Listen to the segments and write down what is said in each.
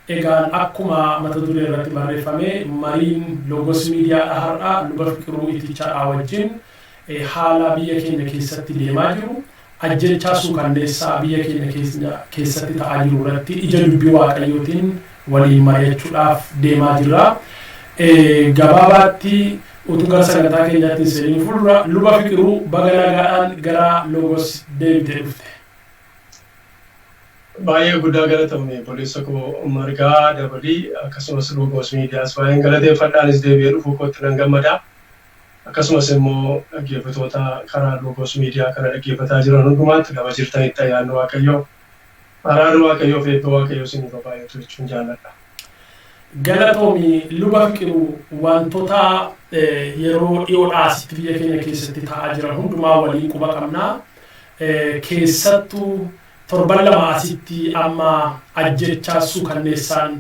egaan akkuma mata duree irratti barreeffame mariin Logos Miidiyaa har'a luba Fiqiruu Itichaa wajjin haala biyya keenya keessatti deemaa jiru ajjechaa suukanneessaa biyya keenya keessatti ta'aa jiru irratti ija dubbii Waaqayyootiin waliin mari'achuudhaaf deemaa jirra. Gabaabaatti utuu gara sagantaa keenyaatti seenuu fuuldura luba Fiqiruu baga nagaadhaan gara Logos deebitee dhufte. Baay'ee guddaa galatamne boleessa koo Margaa Dabalii akkasumas Logos Miidiyaas baay'een galateeffadhaanis deebi'ee dhufuu kootti nan gammada. Akkasumas immoo dhaggeeffatoota karaa Logos Miidiyaa kana dhaggeeffataa jiran hundumaatti gaba jirtanitti ayyaanni Waaqayyoo araarri Waaqayyoo fi eebba Waaqayyoo isiniif baay'atu jechuun jaalladha. Galatoomi luba Fiqiruu wantoota yeroo dhiyoodhaas biyya keenya keessatti ta'aa jiran hundumaa waliin quba qabna. Keessattuu torban lama asitti amma ajjechaa suukanneessaan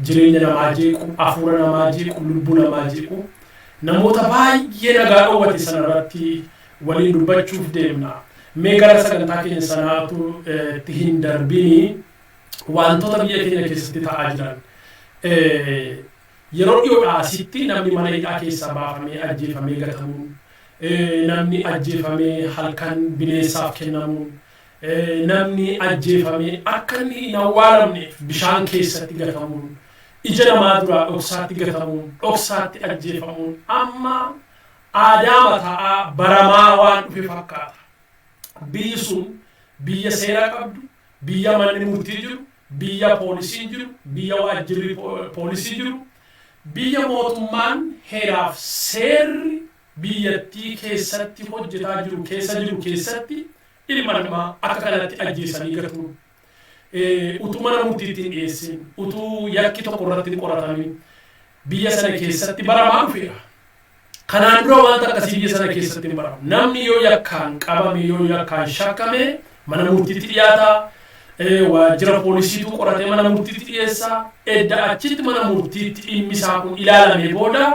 jireenya namaa jeequ, hafuura namaa jeequ, lubbuu namaa jeequ namoota baay'ee nagaa dhoowwate sanarratti waliin dubbachuuf deemna. Mee gara sagantaa keenya sanaatu itti hin darbini wantoota biyya keenya keessatti ta'aa jiran. Yeroo dhiyoodhaasitti namni mana hidhaa keessaa baafamee ajjeefamee gatamuun, namni ajjeefamee halkan bineensaaf kennamuun, namni ajjeefamee akka inni hin awwaalamneef bishaan keessatti gatamuun, ija namaa duraa dhoksaatti gatamuun, dhoksaatti ajjeefamuun amma aadaa mataa baramaa waan dhufe fakkaata. Biyyi sun biyya seera qabdu, biyya manni murtii jiru, biyya poolisiin jiru, biyya waajjirri poolisii jiru, biyya mootummaan heeraaf seerri biyyattii keessatti hojjetaa jiru keessatti ilma namaa akka kanatti ajjeesanii gatuun. Utuu mana murtiitti hin dhiyeessin, utuu yakki tokko irratti hin qoratamin biyya sana keessatti baramaa dhufeera. Kanaan dura wanta akkasii biyya sana keessatti hin baramu. Namni yoo yakkaan qabame yoo yakkaan shakkame mana murtiitti dhiyaata. Waajjira poolisiitu qoratee mana murtiitti dhiyeessa. Edda achitti mana murtiitti dhimmi isaa kun ilaalamee booda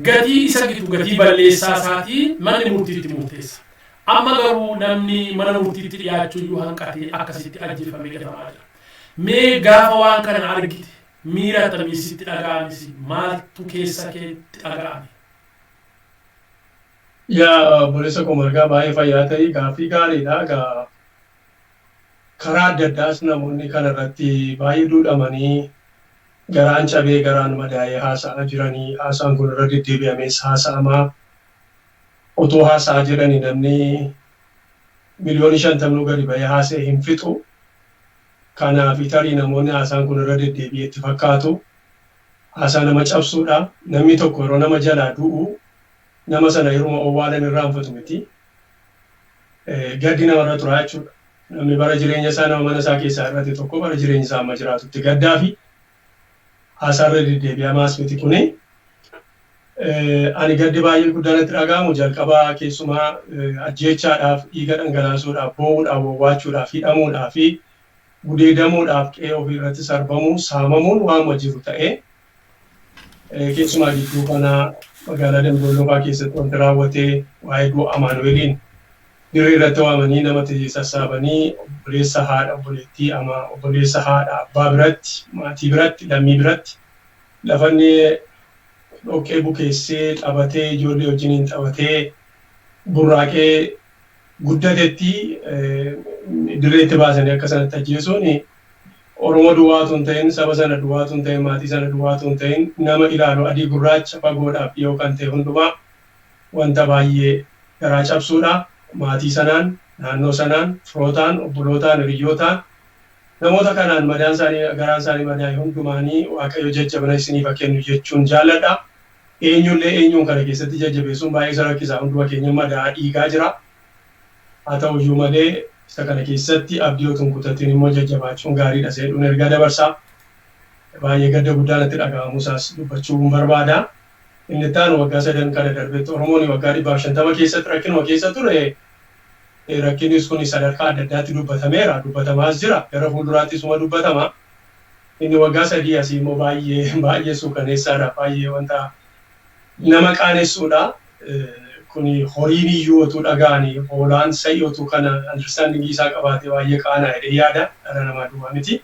gatii isa gitu gatii balleessaa isaatii manni murtiitti murteessa. Amma garuu namni mana murtiitti dhiyaachuu iyyuu hanqatee akkasitti ajjeefamee gatamaa jira. Mee gaafa waan kana argite miira akkamiitti dhaga'amis maaltu keessa keetti dhaga'ame? Yaa boleessa koo Margaa baay'ee fayyaa ta'e gaaffii gaariidha. Karaa adda addaas namoonni kanarratti baay'ee duudhamanii garaan cabee garaan madaa'ee haasa'aa jiranii haasaan kun irra deddeebi'amees haasa'amaa otoo haasa'aa jiranii namni miliyoonii 50 gadi bahee haasa'e hin fixu. Kanaaf tarii namoonni haasaan kun irra deddeebi'ee itti fakkaatu haasaa nama cabsuudha. Namni tokko yeroo nama jalaa du'u nama sana yeroo owwaalan irraanfatu miti. Gaddi namarra tura jechuudha. Namni bara jireenya isaa nama mana isaa keessaa irratti tokko bara jireenya isaa amma jiraatutti gaddaa fi haasaarra deddeebi'amaas miti kuni. Ani gaddi baay'ee guddaan itti dhaga'amu jalqabaa keessumaa ajjeechaadhaaf, dhiiga dhangalaasuudhaaf, boo'uudhaaf, wawwaachuudhaaf, hidhamuudhaaf fi gudeedamuudhaaf qe'ee ofii irratti sarbamuun, saamamuun waan jiru ta'ee keessumaa gidduu kanaa magaalaa Damdoolofaa keessatti wanti raawwatee waa'ee du'a Amaanu'eeliin dirree irratti waamanii namatti sassaabanii obboleessa haadha obboleettii ama obboleessa haadha abbaa biratti, maatii biratti, lammii biratti lafanni dhoqqee bukeessee taphatee ijoollee wajjiniin taphatee burraaqee guddatetti dirreetti baasanii akka sanatti ajjeesuun Oromoo duwwaatu hin ta'in, saba sana duwwaatu hin ta'in, maatii sana duwwaatu hin ta'in nama ilaalu adii gurraacha fagoodhaaf dhiyoo kan ta'e hundumaa wanta baay'ee garaa cabsuudha. Maatii sanaan, naannoo sanaan, firootaan, obbolootaan, hiriyyootaan namoota kanaan madaan isaanii garaan isaanii madaa'e hundumaanii Waaqayyo jajjabina isiniif kennu jechuun jaalladha. Eenyullee eenyuun kana keessatti jajjabeessuun baay'ee isa rakkisaa hunduma keenya madaa dhiigaa jira. Haa ta'u iyyuu malee isa kana keessatti abdii otoo hin kutatiin immoo jajjabaachuun gaariidha jedhuun ergaa dabarsaa. Baay'ee gadda guddaan itti dhaga'amuusaas dubbachuu barbaada. Inni itti aanu waggaa 3 kana darbetti Oromoon waggaa 150 keessatti rakkinuma keessa ture. Rakkinis kun sadarkaa adda addaatti dubbatameera, dubbatamaas jira. Gara fuulduraattis dubbatama. Inni waggaa 3 asii immoo baay'ee suukaneessaadha, baay'ee wanta nama qaanessuudha. Kuni horiin iyyuu otuu dhaga'anii hoolaan sa'i otuu kana understanding isaa qabaatee baay'ee qaana'ee yaada dhala namaa duwwaa miti.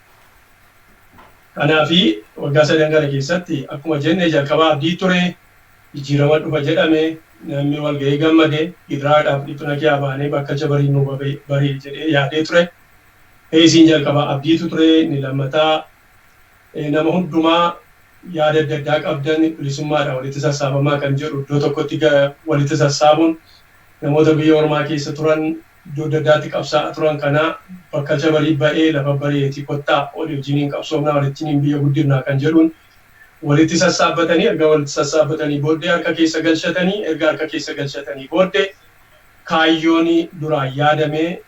Kanaafi waggaa sadan kana keessatti akkuma jenne jalqabaa abdii ture jijjiirama dhufa jedhame namni wal ga'ee gammade Idiraadhaaf dhiphina kee baanee bakka jabarii nu barii jedhee yaadee ture. Isiin jalqabaa abdiitu ture ni lammataa nama hundumaa yaada adda addaa qabdan bilisummaadhaan walitti sassaabamaa kan jedhu iddoo tokkotti walitti sassaabuun namoota biyya ormaa keessa turan iddoo adda addaatti qabsaa'aa turan kana bakka jabarii ba'ee lafa bareetii kottaa olii wajjiniin qabsoomnaa walittiin biyya guddifnaa kan jedhuun walitti sassaabatanii erga walitti sassaabatanii booddee harka keessa galchatanii booddee kaayyoon duraan yaadamee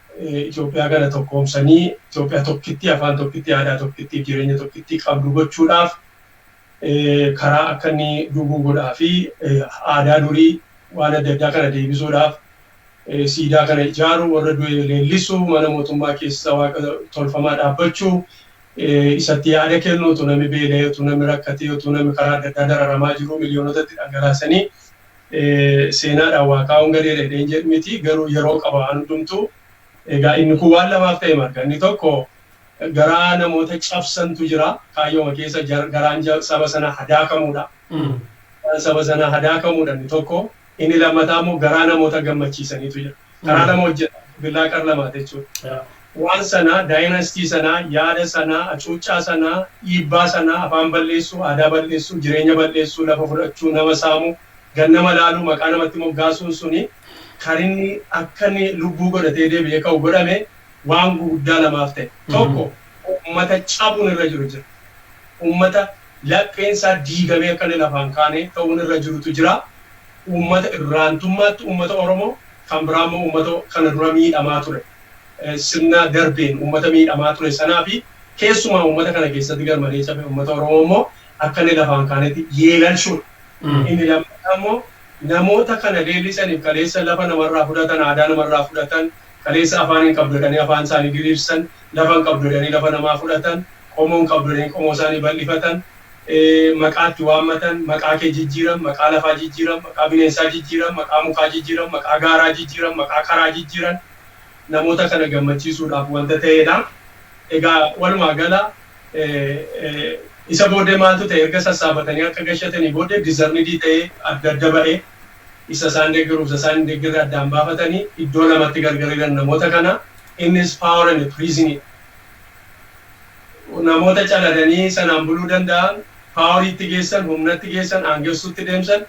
Itoophiyaa kana tokkoomsanii Itoophiyaa tokkitti afaan tokkitti aadaa tokkitti jireenya tokkitti qabdu gochuudhaaf karaa akka inni dhuguu godhaa fi aadaa durii waan adda addaa kana deebisuudhaaf siidaa kana ijaaru warra du'e leellisuu mana mootummaa keessa waaqa tolfamaa dhaabbachuu isatti yaada kennu utuu namni beela'ee utuu namni rakkatee utuu namni karaa adda addaa dararamaa jiru miliyoonotatti dhangalaasanii seenaadhaan waaqaa hongadeedha jedheen jedhu miti garuu yeroo qaba hundumtuu egaa inni kun waan lamaaf ta'e marga inni tokko garaa namoota cabsantu jira kaayyooma keessa garaan saba sana hadaakamuudha. Saba sana hadaakamuudha inni tokko inni lammataa immoo garaa namoota gammachiisaniitu jira. Karaa lama hojjeta billaa qar lamaati jechuudha. Waan sana daayinastii sana yaada sana hacuuccaa sana dhiibbaa sana afaan balleessuu aadaa balleessuu jireenya balleessuu lafa fudhachuu nama saamuu gannama laaluu maqaa namatti moggaasuun suni kan inni akka inni lubbuu godhatee deebi'ee ka'u godhame waan guddaa lamaaf ta'e. Tokko uummata cabuun irra jiru jira. Uummata lapheensaa diigamee akka inni lafaan kaane ta'uun irra jirutu jira. Uummata irraantummaatti uummata Oromoo kan biraa immoo uummata kana dura miidhamaa ture. Sirna darbeen uummata miidhamaa ture sanaa fi keessumaa uummata kana keessatti garmalee cabe uummata Oromoo immoo akka inni lafaan kaanetti yeelalchuudha. Inni lammataa immoo namoota kana leellisaniif kaleessa lafa namarraa fudhatan aadaa namarraa fudhatan kaleessa afaan hin qabdodhanii afaan isaanii diriirsan lafa hin qabdodhanii lafa namaa fudhatan qomoo hin qabdodhanii qomoo isaanii bal'ifatan maqaatti waammatan maqaa kee jijjiiran maqaa lafaa jijjiiran maqaa bineensaa jijjiiran maqaa mukaa jijjiiran maqaa gaaraa jijjiiran maqaa karaa jijjiiran namoota kana gammachiisuudhaaf wanta ta'edha. Egaa walumaa gala isa booddee maaltu ta'e erga sassaabatanii akka gashatanii booddee dizarnidii ta'ee adda adda ba'ee isa isaan deeggaruuf isa isaan deeggarre addaan baafatanii iddoo lamatti gargariiran namoota kana innis power and prison namoota caladanii sanaan buluu danda'an poweriitti geessan humnatti geessan aangessuutti deemsan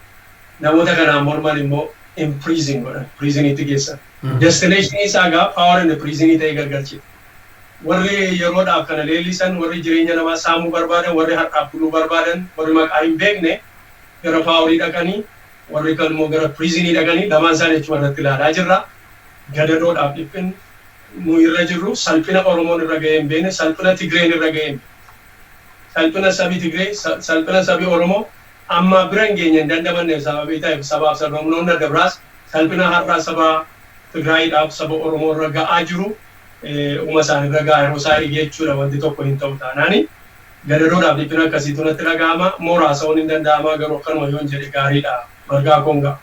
namoota kanaan morman immoo in prison godhan prisoniitti geessan destination isaa gaa power and prison ta'ee gargarchite. Warri yeroodhaaf kana leellisan warri jireenya namaa saamuu barbaadan warri har'aaf buluu barbaadan warri maqaa hin beekne gara paaworii dhaqanii warri kan immoo gara prisonii dhaqanii lamaan isaanii achuma irratti ilaalaa jirra. Gadadoodhaaf dhiphin nu irra jirru salphina Oromoon irra ga'ee hin beekne salphina Tigreen irra ga'ee hin salphina sabii Tigree salphina sabii Oromoo amma bira hin geenye hin dandamanne sababii ta'eef sabaaf sablamnoonni adda biraas salphina har'aa saba Tigraayiidhaaf saba Oromoo irra ga'aa jiru. Uma isaanii irra ga'aa yeroo isaa jechuudha wanti tokko hin ta'u taanaani gadadoodhaaf dhiphina akkasiitu natti dhaga'ama mooraasa'uun hin danda'ama garuu akkanuma yoon jedhe gaariidha margaa konga.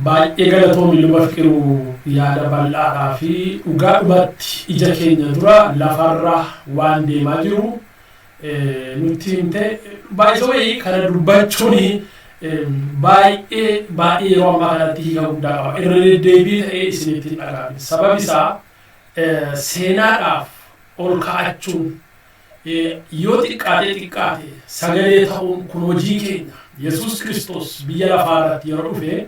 Baay'ee galatoomii luba Fiqiruu yaada bal'aadhaa fi dhugaa dhugaatti ija keenya dura lafarra waan deemaa jiru nutti himte baay'ee kana dubbachuun baay'ee yeroo ammaa kanatti hiika guddaa qaba irra deddeebii ta'ee isinitti dhaga'ame sabab isaa seenaadhaaf ol ka'achuun yoo xiqqaate sagalee ta'uun kun hojii keenya Yesuus Kiristoos biyya lafaa irratti yeroo dhufe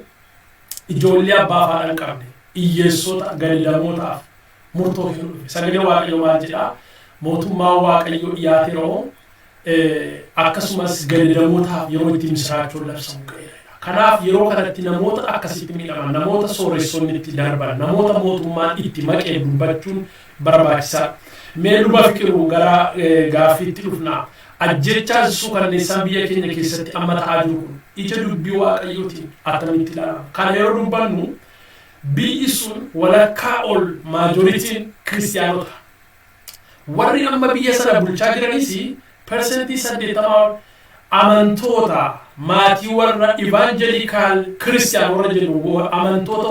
ijoollee abbaa faadhaan qabne hiyyeessota gadaamootaaf murtoo kennu dhufe sagalee Waaqayyoo maal jedhaa mootummaa Waaqayyoo dhiyaateeroo akkasumas gadadamootaaf yeroo itti misiraachoon labsamu ga'eera. Kanaaf yeroo kanatti namoota akkasitti miidhaman namoota sooressonni itti darban namoota mootummaan itti maqee dubbachuun barbaachisaadha. Mee luba Fiqiruu gara gaaffiitti dhufnaa ajjechaa suukanneessaan biyya keenya keessatti amma ta'aa jiru kun ija dubbii Waaqayyootiin attamitti ilaalama. Kana yeroo dubbannu biyyi sun walakkaa ol maajoritiin kiristiyaanota. Warri amma biyya sana bulchaa jiranis persentii 80 amantoota maatii warra evangelikaal kiristiyaan warra jedhu amantoota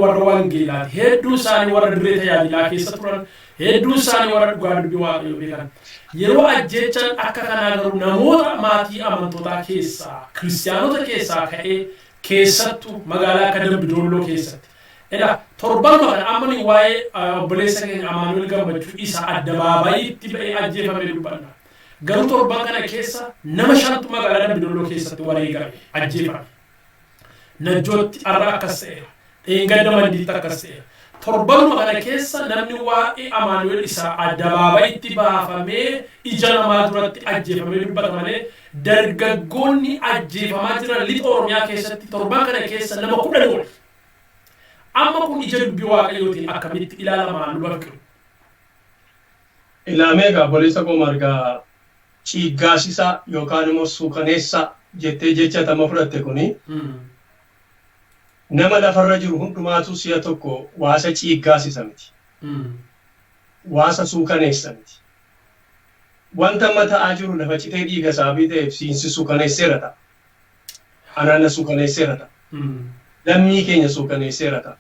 warra wangeelaati. Hedduu isaanii warra dirree tajaajilaa keessa turan hedduu isaanii warra dhugaa dubbii Waaqayyoo beekan. yeroo ajjechaan akka kanaa garuu namoota maatii amantootaa keessaa kiristaanota keessaa ka'ee keessattuu magaalaa akka Dambidolloo keessatti torban kana ammani waa'ee obboleessa keenya Amaanuel Gammachuu isa addabaabayiitti ba'ee ajjeefamee dubbanna. Garuu torban kana keessa nama shantu magaalaa Dambidolloo keessatti wareegame ajjeefame. Najjootti arra akkas ta'eera. Dheengadda mandiitti akkas ta'eera. Torban kana keessa namni waa'ee Amaanuel isa addabaabayiitti baafamee ija namaa duratti ajjeefamee dubbata malee dargaggoonni ajjeefamaa jiran lixa Oromiyaa keessatti torban kana keessa nama 10 ol. Amma kun ija dubbii waaqayyootiin akkamitti ilaalamaa nu bakka. Ilaamee obboleessa koo margaa ciiggaasisaa yookaan immoo suukaneessa jettee jecha tama fudhatte kuni nama lafarra jiru hundumaatu si'a tokko waasa ciiggaasisa miti. Waasa suukaneessa miti. Wanta amma ta'aa jiru lafa citee dhiiga saabii ta'eef siinsi suukaneesseera ta'a. Anaana suukaneesseera ta'a. Lammii keenya suukaneesseera ta'a.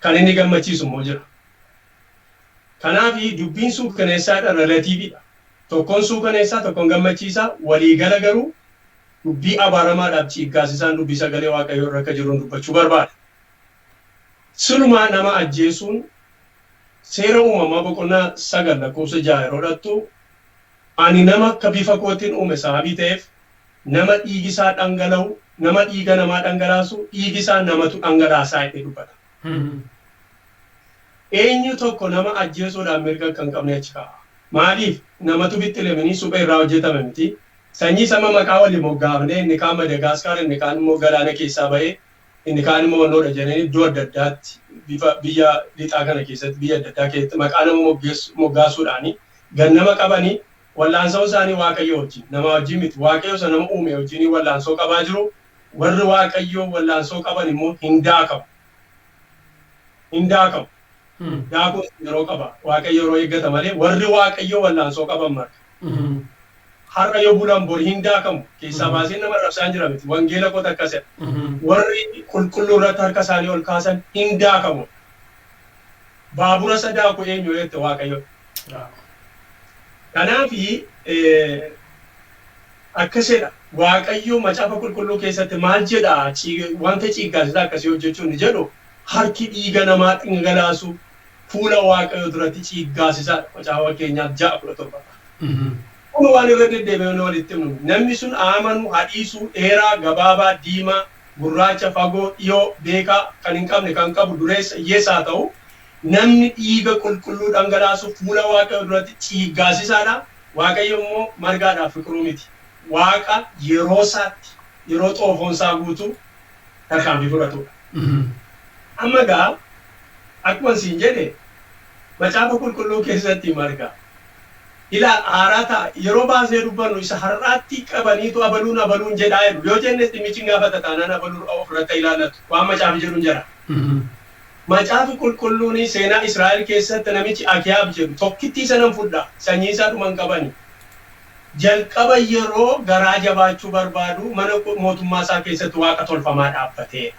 Kan inni gammachiisu immoo jira. Kanaaf dubbiin suukaneessaadha relatiividha. Tokkoon suukaneessaa tokkoon gammachiisaa waliigala garuu dubbii abaaramaadhaaf ciiggaasisaan dubbii sagalee waaqayyoo irra akka jiruun dubbachuu barbaada. Silumaa nama ajjeesuun seera uumamaa boqonnaa 9 lakkoofsa 6 yeroo dhattu ani nama akka bifa kootiin uume sababii ta'eef nama dhiigisaa dhangala'u nama dhiiga namaa dhangalaasu dhiigisaa namatu dhangalaasaa jedhee dubbata. Eenyu tokko nama ajjeesuudhaan mirga kan qabne achi kaa'a. Maaliif namatu bittilemanii suphee irraa hojjetame miti. Sanyii sama maqaa waliin moggaafne inni kaan Madagaskar inni kaan immoo galaana keessaa ba'ee inni kaan immoo wannoodha jedhanii iddoo adda addaatti biyya lixaa kana keessatti biyya adda addaa keessatti maqaa nama moggaasuudhaani gannama qabanii wallaansoo isaanii waaqayyo wajjin nama wajjin miti waaqayyo isa nama uume wajjin wallaansoo qabaa jiru warri waaqayyo wallaansoo qaban immoo hin daakamu. Hin daakamu. Daakuun yeroo qaba waaqayyo yeroo eeggata malee warri waaqayyo wallaansoo qaban marga. Har'a yoo bulan bor hin daakamu keessaa baasee nama rabsaan jira miti wangeela qoota akkasidha. Warri qulqulluu irratti harka isaanii ol kaasan hin daakamu. Baabura sadaaku eenyu jette waaqayyo. Kanaafi akkasidha waaqayyo macaafa qulqulluu keessatti maal jedha wanta ciiggaasisaa akkasii hojjechuun ni jedhu harki dhiiga namaa dhangalaasu fuula waaqayyo duratti ciiggaasisaadha macaafa keenyaaf 6:17. Kun waan irra deddeebi'ee walitti himu namni sun amanu hadhiisuu dheeraa gabaabaa diimaa gurraacha fagoo dhiyoo beekaa kan hin qabne kan qabu dureessa hiyyeessaa ta'u namni dhiiga qulqulluu dhangalaasu fuula waaqayyo duratti ciiggaasisaadha. Waaqayyo immoo margaadhaaf fiqiruu miti. Waaqa yeroo isaatti yeroo xoofoonsaa guutuu tarkaanfii fudhatudha. Amma gaa akkuma siin jedhe macaafa qulqulluu keessatti marga. Ila haaraata yeroo baasee dubbannu isa har'aatti qabaniitu abaluun jedhaa jiru. Yoo jennes dhimmichi gaafata taanaan abaluun ofirratti ilaallatu waan macaafi jedhuun jira. Macaafi qulqulluun seenaa Israa'el keessatti namichi Akiyaab jedhu tokkittii sanan fudhaa sanyii isaa dhuman qabani. Jalqaba yeroo garaa jabaachuu barbaadu mana mootummaa isaa keessatti waaqa tolfamaa dhaabbateedha.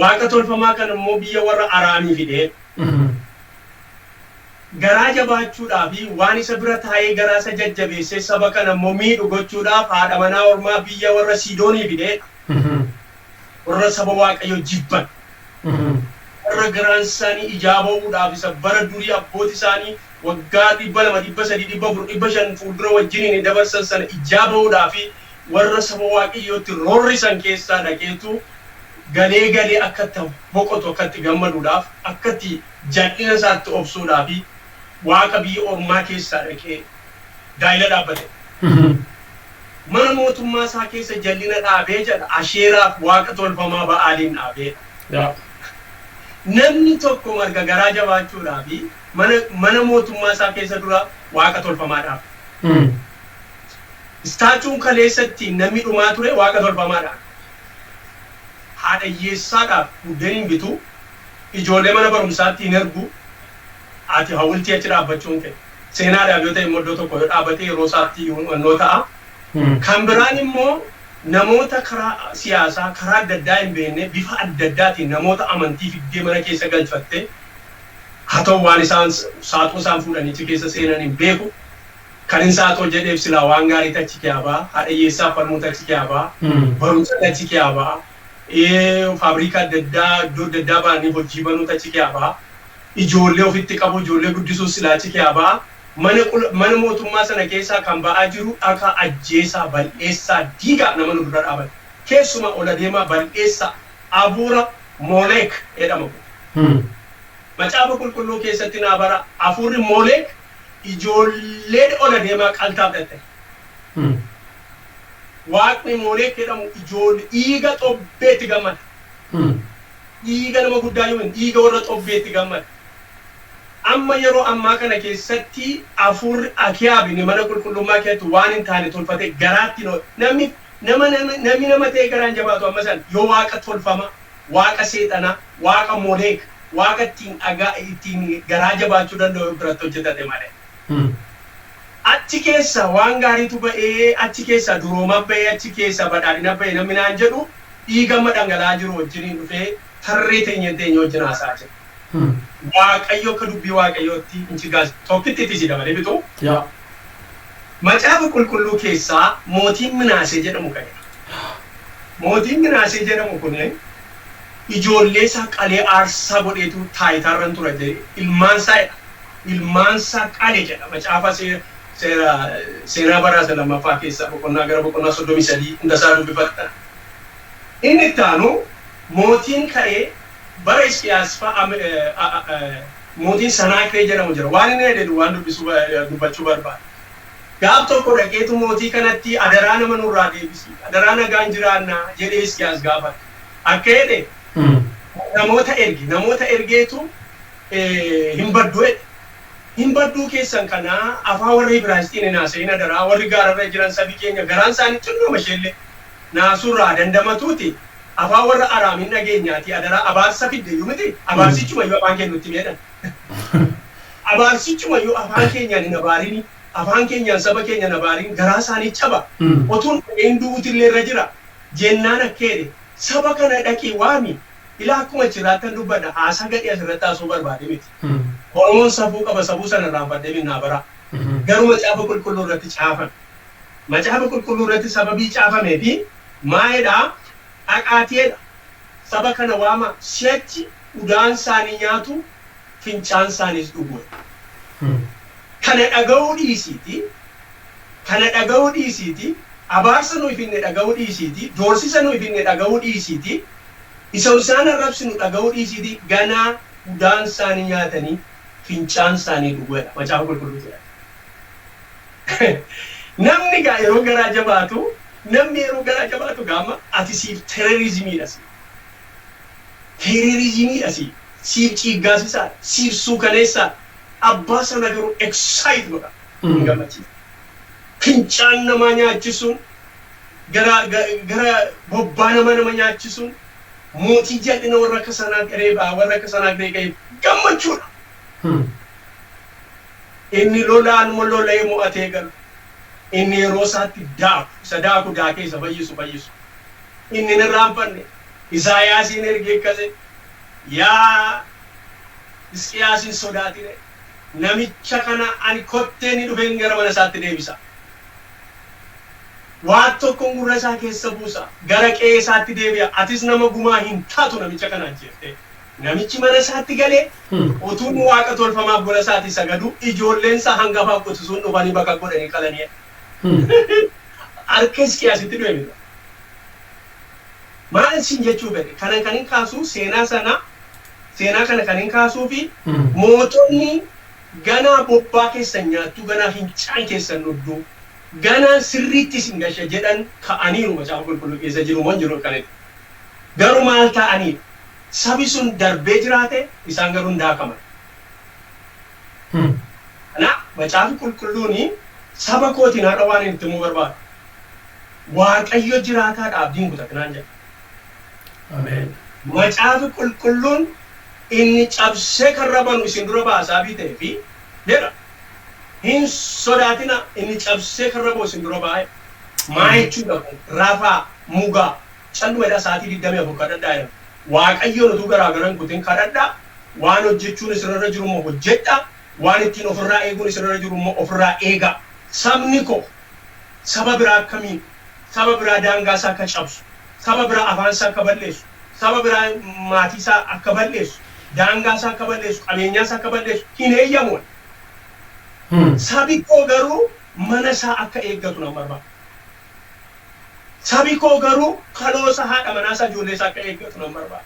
Waaqa tolfamaa kan immoo biyya warra Araamii fidee garaa jabaachuudhaaf waan isa bira taa'ee garaa isa jajjabeessee saba kana immoo miidhu gochuudhaaf haadha manaa ormaa biyya warra Siidoonii fidee warra saba waaqayyo jibban warra garaan isaanii ijaabamuudhaaf isa bara durii abbooti isaanii waggaa 200 300 400 500 fuuldura wajjiniin dabarsan sana ijaabamuudhaaf warra saba waaqayyootti roorrisan keessaa dhaqeetu galee akkatti boqotu akkatti gammaduudhaaf akkatti jal'ina isaatti obsuudhaaf waaqa biyya ormaa keessaa dhaqee daa'ila dhaabbate. Mana mootummaa isaa keessa jal'ina dhaabee jedha Asheeraaf waaqa tolfamaa Ba'aaliin dhaabee. Namni tokko marga garaa jabaachuudhaaf mana mootummaa isaa keessa dura waaqa tolfamaa dhaabe. Istaachuun kaleessatti namni dhumaa ture waaqa tolfamaadhaan. Haadha hiyyeessaadhaaf buddeen bitu ijoollee mana barumsaatti hin ergu ati hawultii achi dhaabbachuun kee seenaadhaaf yoo ta'e immoo iddoo tokko yoo dhaabbatee yeroo isaatti wannoo ta'a. Kan biraan immoo namoota karaa siyaasaa karaa adda addaa hin beekne bifa adda addaatiin namoota amantii fiddee mana keessa galfattee haa ta'u waan isaan saaxoo isaan fuudhanii achi keessa seenan hin beeku. Kan hin saaxoo jedheef silaa waan gaarii achi keessa haadha hiyyeessaaf falmuutu achi keessa barumsa achi keessa faabrikaa adda addaa iddoo adda addaa ba'anii hojii banuutu achi keessa ijoollee ofitti qabu ijoollee guddisuus silaa achi keessa mana mootummaa sana keessaa kan ba'aa jiru akka ajjeesaa bal'eessaa diigaa nama nu dura dhaabate keessuma ol adeemaa bal'eessaa abuura Moolek jedhama. Macaafa qulqulluu keessatti naa bara afuurri Moolek ijoollee ol adeemaa qaltaaf dhatte. Waaqni Moolek jedhamu ijoollee dhiiga xobbeetti gammada. Dhiiga nama guddaa yoo hin dhiiga warra xobbeetti gammada. Amma yeroo ammaa kana keessatti afuurri Akiyaabi mana qulqullummaa keessatti waan hin taane tolfate garaatti namni nama ta'e garaan jabaatu amma san yoo waaqa tolfama waaqa seexanaa waaqa Moolek waaqa ittiin garaa jabaachuu danda'u biratti hojjetate malee. Achi keessa waan gaariitu ba'ee achi keessa durooma ba'ee achi keessa badhaadhina ba'ee namni naan jedhu dhiiga dhangala'aa jiru wajjiniin dhufee tarree teenya wajjin haasaa jira. Waaqayyo akka dubbii waaqayyootti inchigaas tokkitti itti si dabalee bitu. Macaafa qulqulluu keessaa mootiin Minaasee jedhamu kan mootiin Minaasee jedhamu kun ijoollee isaa qalee aarsaa godheetu taayitaarran ture ilmaan isaa qalee jedha macaafa seenaa baraasa lammaffaa keessaa boqonnaa gara boqonnaa 33 hundasaa dubbifatta. Inni itti aanu mootiin ka'ee bara Hisqiyaas mootiin Sanaakiree jedhamu jira waan inni jedhu waan dubbachuu barbaada. Gaaf tokko dhaqeetu mootii kanatti adaraa nama nurraa deebisi adaraa nagaan jiraannaa jedhee Hisqiyaas gaafate. Akka jedhe namoota ergeetu hin badduu jedhe. Hin badduu keessan kana afaan warra Ibraayisxiin hin haasa'in adaraa warri gaararra jiran sabi keenya garaan isaanii xinnooma isheellee naasurraa dandamatuuti afaan warra Araamiin dhageenyaati adaraa abaarsa fidde miti abaarsichumayyuu afaan kennutti meedhan. Abaarsichumayyuu afaan keenyaan hin abaarini afaan keenyaan saba keenya abaarin garaa isaanii caba otuun dhageen du'uutillee irra jira jennaan akkeedhe saba kana dhaqee waami ilaa akkuma jiraattan dubbadha haasaa gadhee asirratti haasoo barbaade miti. Oromoon safuu qaba sabuu sana irraanfadhee minnaa bara. Garuu macaafa qulqulluu irratti caafame. Macaafa qulqulluu irratti sababii caafamee fi maayedhaa dhaqaateedha. Saba kana waama si'achi udaan isaanii nyaatu fincaan isaaniis dhugu. Kana dhaga'uu dhiisiiti abaarsa nuyi finne dhaga'uu dhiisiiti doorsisa nuyi finne dhaga'uu dhiisiiti isa isaan arrabsinu dhaga'uu dhiisiiti ganaa udaan isaanii nyaatanii fincaan isaanii dhuguudha macaafa qulqulluu jedha. Namni yeroo garaa jabaatu gaama ati siif terorizimiidha siif ciiggaasisaa siif suukaneessaa abbaa sana garuu excite godha hin gammachiisa. Fincaan namaa nyaachisuun gara bobbaa nama nyaachisuun mootii jal'ina warra akka sanaa qe'ee gammachuudha. Inni lolaan lola'ee mo'atee galu inni yeroo isaatti daaku daakee isa fayyisu inni hin irraanfanne Isaayaasiin ergee akkase yaa Hisqiyaasiin sodaatine namicha kana ani kottee ni dhufeen gara mana isaatti deebisa. Waan tokkoon gurra isaa keessa buusa gara qe'ee isaatti deebi'a atis nama gumaa hin taatu namicha kana jettee. Namichi mana isaatti galee utuun waaqa tolfamaaf gola isaatti sagadu ijoolleen isaa hangafaaf qotisuun dhufanii bakka godhanii qalanii. Harka Hisqiyaasitti du'e. Maal isin jechuu fedhe kana kan hin kaasuu seenaa kana kan hin kaasuu fi mootonni ganaa bobbaa keessan nyaattu ganaa fincaan keessan dhudduu ganaa sirriitti isin gasha jedhan ka'aniiru macaafa qulqulluu keessa jiru moo jiru kanatti. Garuu maal ta'aniidha? Sabi sun darbee jiraate isaan garuu hin daakaman. Kana macaafi qulqulluuni saba kootiin haadha waan hin ittimuu barbaadu. Waaqayyo jiraataadha abdiin kutatinaan jedha. Ameen. Macaafi qulqulluun inni cabsee kan rabanu isin dura baasaa bitee fi jedha. Hin sodaatina inni cabsee kan rabu isin dura baa'e. Maa jechuudha kun rafaa mugaa callumadha sa'aatii 24 kadhadhaa jedhama. Waaqayyoon utuu garaagaran kutin kadhadhaa waan hojjechuun isirra jiru immoo hojjedha waan ittiin ofirraa eeguun isirra jiru immoo ofirraa eega sabni koo saba biraa akkamiin saba biraa daangaa isaa akka cabsu saba biraa afaan isaa akka balleessu saba biraa maatii isaa akka balleessu daangaa isaa akka balleessu qabeenyaa isaa akka balleessu hin eeyyamu sabi koo garuu mana isaa akka eeggatu nan barbaada sabi koo garuu kaloosa haadha manaa isaa ijoollee isaa akka eeggatu nan barbaada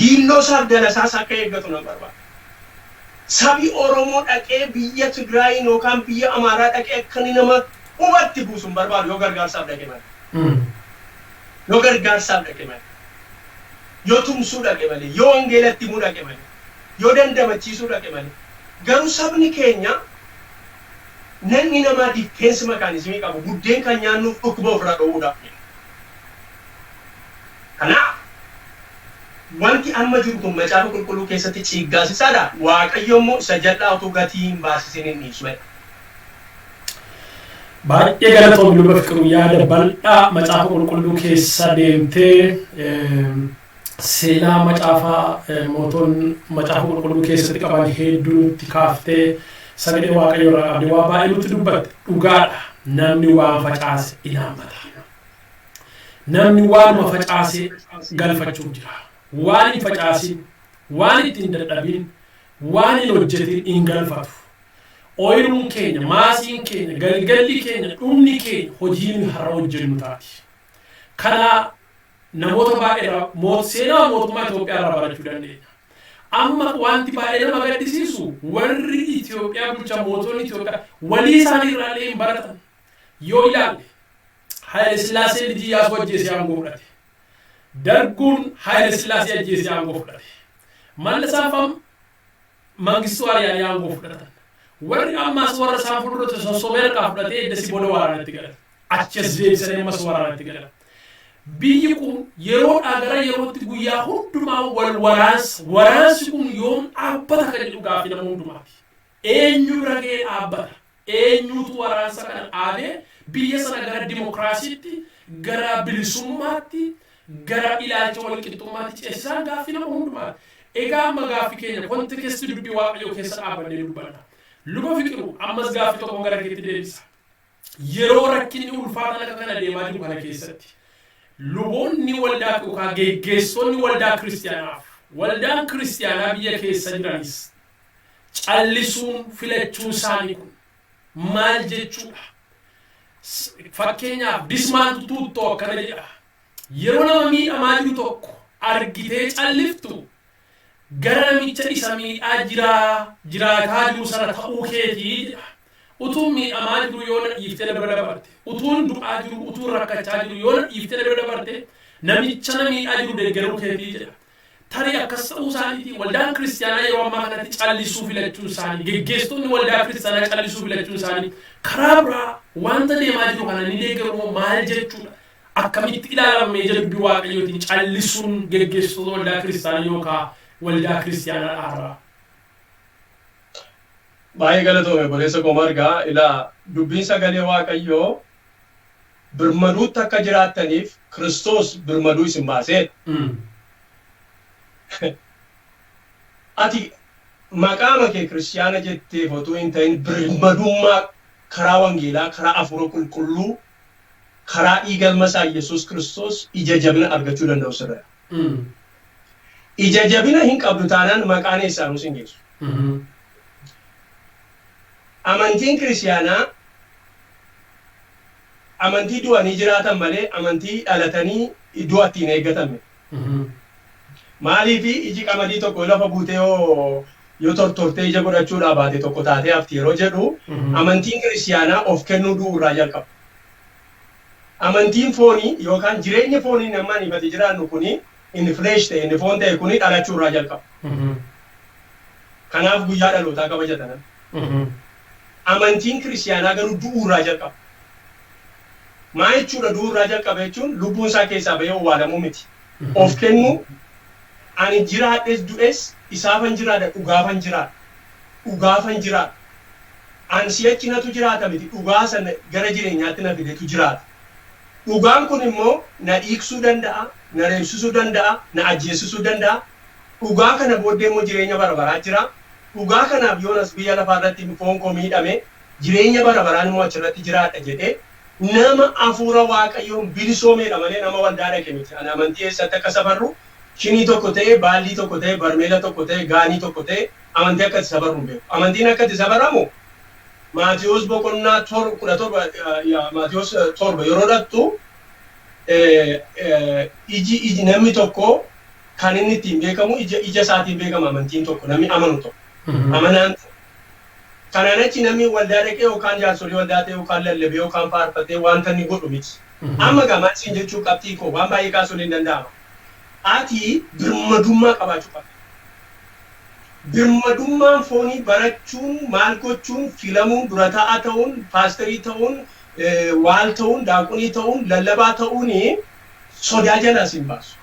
diinoo isaa dhala isaa akka eeggatu nan barbaada sabi Oromoo dhaqee biyya Tigraay yookaan biyya Amaaraa dhaqee akka nama hubatti buusu hin barbaadu yoo gargaarsaaf dhaqe malee yoo gargaarsaaf dhaqe malee yoo tumsuu dhaqe malee yoo wangeelatti himuu dhaqe malee yoo dandamachiisuu dhaqe malee garuu sabni keenya namni namaa difeensi makaanizimii qabu buddeen kan nyaannuuf dhukkuba ofirraa dhoowwuudhaaf kanaaf wanti amma jiru kun macaafa qulqulluu keessatti ciiggaasisaadha waaqayyo immoo isa jal'aa utuu gatii hin baasisin hin dhiisu baay'ee galatoomii luba Fiqiruu yaada bal'aa macaafa qulqulluu keessa deemtee seenaa macaafa mootonni macaafa qulqulluu keessatti qaban hedduu nutti kaaftee sagalee waaqayyo irraa qabdee waa baay'ee nutti dubbatte dhugaadha namni waan facaase in haammata namni waanuma facaase galfachuuf jira waan hin facaasin waan ittiin dadhabin waan hin hojjetin hin galfatu ooyiruun keenya maasiin keenya galgalli keenya dhumni keenya hojiin har'a hojjennu taati kana namoota baay'eedha seenaa mootummaa Itoophiyaa irraa barachuu dandeenya amma wanti baay'ee nama gaddisiisu warri Itoophiyaa bulchan mootonni Itoophiyaa walii isaanii irraallee hin baratan yoo ilaalle Haayile Sillaasee Liijii Iyyaasuu ajjeesee aangoo fudhate Darguun Haayile Sillaasee ajjeesee aangoo fudhate Mallasaan Mangistuu Hayilasillaasee aangoo fudhatan warri ammas warra isaan fuuldura sossobee harkaa fudhatee eddasi booda waraanatti galan achas deebisanii ammas waraanatti galan biyyi kun yeroodhaa gara yerootti guyyaa hundumaa wal waraansi kun yoom dhaabbata kan jedhu gaaffii nama hundumaati eenyu bira ga'ee dhaabbata eenyutu waraansa kana dhaabee biyya sana gara dimokiraasiitti gara bilisummaatti gara ilaalcha walqixxummaatti ceesisaan gaaffii nama hundumaati egaa amma gaaffii keenya kontekestii dubbii waaqayyoo keessa dhaabannee dubbanna luba Fiqiruu ammas gaaffii tokko gara keetti deebisa yeroo rakkinni ulfaataan akka kana deemaa jiru kana keessatti luboonni waldaa yookaan geggeessonni waldaa kiristaanaaf waldaan kiristaanaa biyya keessa jiranis callisuun filachuun isaanii kun maal jechuudha fakkeenyaaf Dismaant Tuuttoo akkana jedha yeroo nama miidhamaa jiru tokko argitee calliftu gara namicha isa miidhaa jiraataa jiru sana ta'uu keetii jedha utuun miidhamaa jiru yoo na dhiiftee na bira dabarte utuun du'aa jiru utuun rakkachaa jiru yoo na dhiiftee na bira dabarte namicha na miidhaa jiru deeggaruu keetii jedha tarii akkas ta'uu isaaniitii waldaan kiristaanaa yeroo ammaa kanatti callisuu filachuun isaanii geggeessitoonni waldaa kiristaanaa callisuu filachuun isaanii karaa biraa wanta deemaa jiru kana ni deeggaru maal jechuudha akkamitti ilaalamee jira dubbii waaqayyootiin callisuun geggeessitoota waldaa kiristaanaa yookaan waldaa kiristaanaa dhaabaa baay'ee galatoome boleessa Gomargaa ilaa dubbiin sagalee waaqayyoo birmaduutti akka jiraattaniif Kiristoos birmaduu isin baasee ati maqaama kee kiristaana jettee otoo hin ta'in birmadummaa karaa wangeelaa karaa hafuura qulqulluu karaa dhiiga ilma isaa Yesuus Kiristoos ija jabina argachuu danda'u sirra ija jabina hin qabdu taanaan maqaan eessaa nuus hin geessu amantiin kiristaanaa amantii du'anii jiraatan malee amantii dhalatanii iddoo ittiin eeggatame maaliif iji qamadii tokko lafa buutee yoo tortortee ija godhachuudhaa baate tokko taatee hafti yeroo jedhu amantiin kiristaanaa of kennuu du'uurraa jalqaba amantiin foonii yookaan jireenya foonii namaan ifate jiraannu kuni inni flesh ta'e inni foon ta'e kuni dhalachuurraa jalqaba kanaaf guyyaa dhalootaa kabajatan amantiin kiristaanaa garuu du'uurraa jalqaba maal jechuudha du'uurraa jalqaba jechuun lubbuun isaa keessaa bahee owwaalamuu miti of kennuu ani jiraadhes du'es isaafan jiraadha dhugaafan jiraadha ani si'achi natu jiraata miti dhugaa sana gara jireenyaatti na fidetu jiraata dhugaan kun immoo na dhiiksuu danda'a na reebsisuu danda'a na ajjeesisuu danda'a dhugaa kana booddee immoo jireenya bara baraa jira. Dhugaa kanaaf yoonas biyya lafaarratti foon koo miidhame jireenya bara baraan immoo achirratti jiraadha jedhee nama hafuura waaqayyoon bilisoomeedha malee nama waldaa dhaqe miti. Ani amantii eessatti akka safarru shinii tokko ta'e, baallii tokko ta'e, barmeela tokko ta'e, gaanii tokko ta'e amantii akkatti safarru hin beeku. Amantiin akkatti safaramu Maatiyos boqonnaa 17 Maatiyos 7 yeroo dhattu iji namni tokko kan inni ittiin beekamu ija isaatiin beekama amantiin tokko namni amanu tokko. Amanaan kanaan achi namni waldaa dhaqee yookaan jaarsolii waldaa ta'e yookaan lallabee yookaan faarfatee wanta inni godhu miti. Amma gamaan siin jechuu qabxii koo waan baay'ee kaasuun hin danda'ama. Ati birmadummaa qabaachuu qabda. Birmadummaan foonii barachuun maal gochuun filamuun dura taa'aa ta'uun paasterii ta'uun waal ta'uun daaqunii ta'uun lallabaa ta'uun sodaa jalaa siin baasu.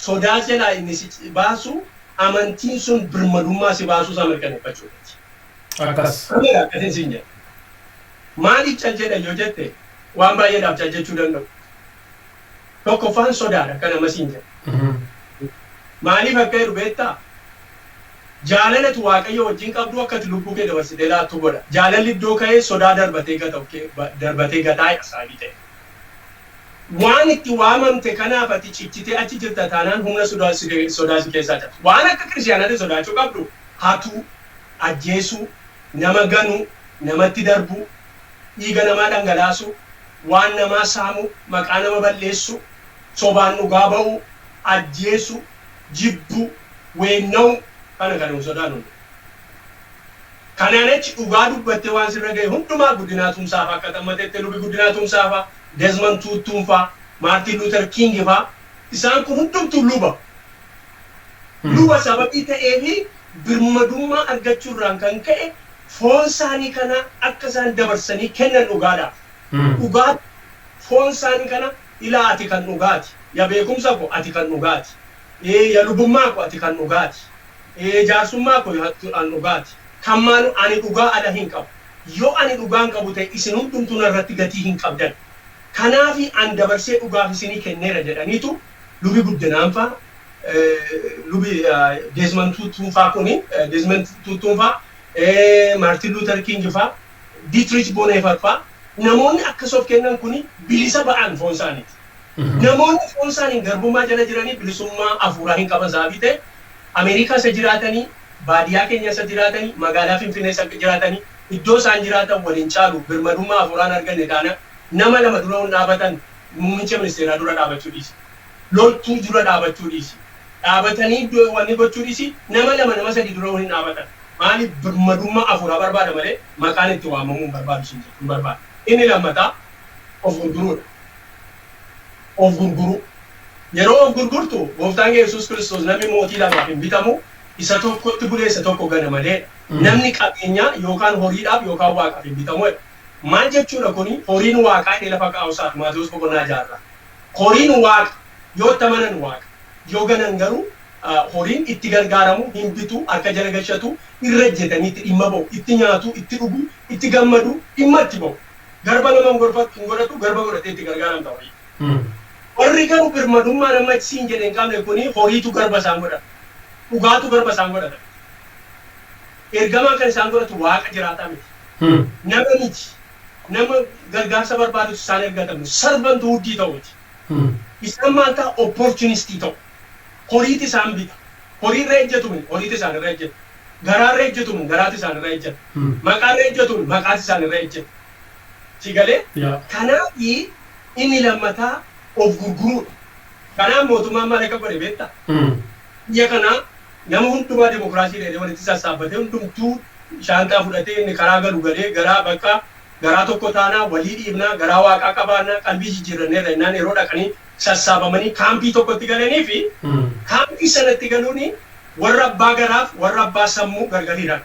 Sodaa jalaa inni si baasu amantiin sun birmadummaa si baasuu isaa mirkaneeffachuudha. Akkas. Kamera akkasiin siin jedha. Maaliif cal jedha yoo jette waan baay'eedhaaf cal jechuu danda'u. Tokkoffaan sodaadha akka nama siin jedha. Maaliif akka jedhu beektaa? Jaalalatu waaqayyo wajjin qabdu akkati lubbuu kee dabarsitee laattuu godha. Jaalalli iddoo ka'ee sodaa darbatee gataa saabii ta'e. Waan itti waamamte kanaaf ati cichitee achi jirta taanaan humna sodaa si keessaa jirtu. Waan akka kiristaanaatti sodaachuu qabdu hatuu, ajjeesuu, nama ganuu, namatti darbuu, dhiiga namaa dhangalaasuu, waan namaa saamuu, maqaa nama balleessuu, sobaan dhugaa ba'uu, ajjeesuu, jibbuu, weenna'uu kana sodaanu. Kanaan achi dhugaa dubbattee waan sirra ga'e hundumaa guddinaa tumsaafaa akka xammateette lubi guddinaa tumsaafaa Desmond Tutuun faa Martin Luther King faa isaan kun hundumtuu luba. Luba sababii ta'eefi birmadummaa argachuurraan kan ka'e foon isaanii kana akka isaan dabarsanii kennan dhugaadhaaf. Dhugaati foon isaanii kana ilaa ati kan dhugaati. Ya beekumsa ko ati kan dhugaati. Ya lubummaa ko ati kan dhugaati. Jaarsummaa ko an dhugaati. Kan maalu ani dhugaa ala hin qabu. Yoo ani dhugaan qabu ta'e isin hundumtuu irratti gatii hin qabdan. Kanaafi an dabarsee dhugaaf isinii kenneera jedhaniitu lubi guddinaan faa lubi Desmond Tutuun faa kuni Desmond Tutuun faa Martin Luther King faa Dietrich Bonhoeffer faa namoonni akkas of kennan kuni bilisa ba'an foon isaaniiti. Namoonni foon isaanii garbummaa jala jiranii bilisummaa hafuuraa hin qaban sababii ta'e Ameerikaa isa jiraatanii baadiyyaa keenya isa jiraatanii magaalaa Finfinnee isa jiraatanii iddoo isaan jiraatan waliin caalu birmadummaa hafuuraan arganne taana nama lama dura hin dhaabatan muummicha ministeeraa dura dhaabachuu dhiisi. Loltuu dura dhaabachuu dhiisi. Dhaabatanii iddoo wanni gochuu dhiisi nama lama nama sadi dura hin dhaabatan. Maaliif birmadummaa hafuuraa barbaada malee maqaan itti waamamuu hin barbaadu siin jedhu hin barbaada. Inni lammataa of gurguruudha. Of gurguruu. Yeroo of gurgurtu gooftaan Yesuus Kiristoos namni mootii lamaaf hin bitamu isa tokkotti bulee isa tokko gana malee namni qabeenya yookaan horiidhaaf yookaan waaqaaf hin bitamu. Maal jechuudha kuni horiin waaqaa inni lafa kaa'usaaf Maatiyos boqonnaa 6. Horiin waaqa yoo tamanan waaqa yoo ganan garuu horiin itti gargaaramu hin bitu harka jala galchatu irra ejjetanii itti dhimma ba'u itti nyaatu itti dhugu itti gammadu dhimma itti ba'u. Garba nama hin godhatu garba godhatee itti gargaaramta horii. Warri garuu birmadummaa nama siin jedheen qabne kuni horiitu garba isaan godhata. Dhugaatu garba isaan godhata. Ergamaa kan isaan godhatu waaqa jiraataa miti. Nama miti. Nama gargaarsa barbaadu isaan ergatamu sarbantu huddii ta'uuti. Isaan maal ta'a opportunistii ta'u. Horiiti isaan bita. Horii irra ejjetu horiiti isaan irra ejjetu. Garaa irra ejjetu garaati isaan irra ejjetu. Maqaa irra ejjetu maqaati isaan irra ejjetu. Si galee? Kanaaf inni lammataa of gurguruudha. Kanaaf mootummaan maal akka godhe beektaa? Biyya kanaa nama hundumaa dimokiraasii dheedee walitti sassaabbatee hundumtuu shaantaa fudhatee inni karaa galu galee garaa bakka garaa tokko taanaa walii dhiibnaa garaa waaqaa qabaannaa qalbii jijjiirranneerra innaan yeroo dhaqanii sassaabamanii kaampii tokkotti galanii fi kaampii sanatti galuuni warra abbaa garaaf warra abbaa sammuu gargariidhaan.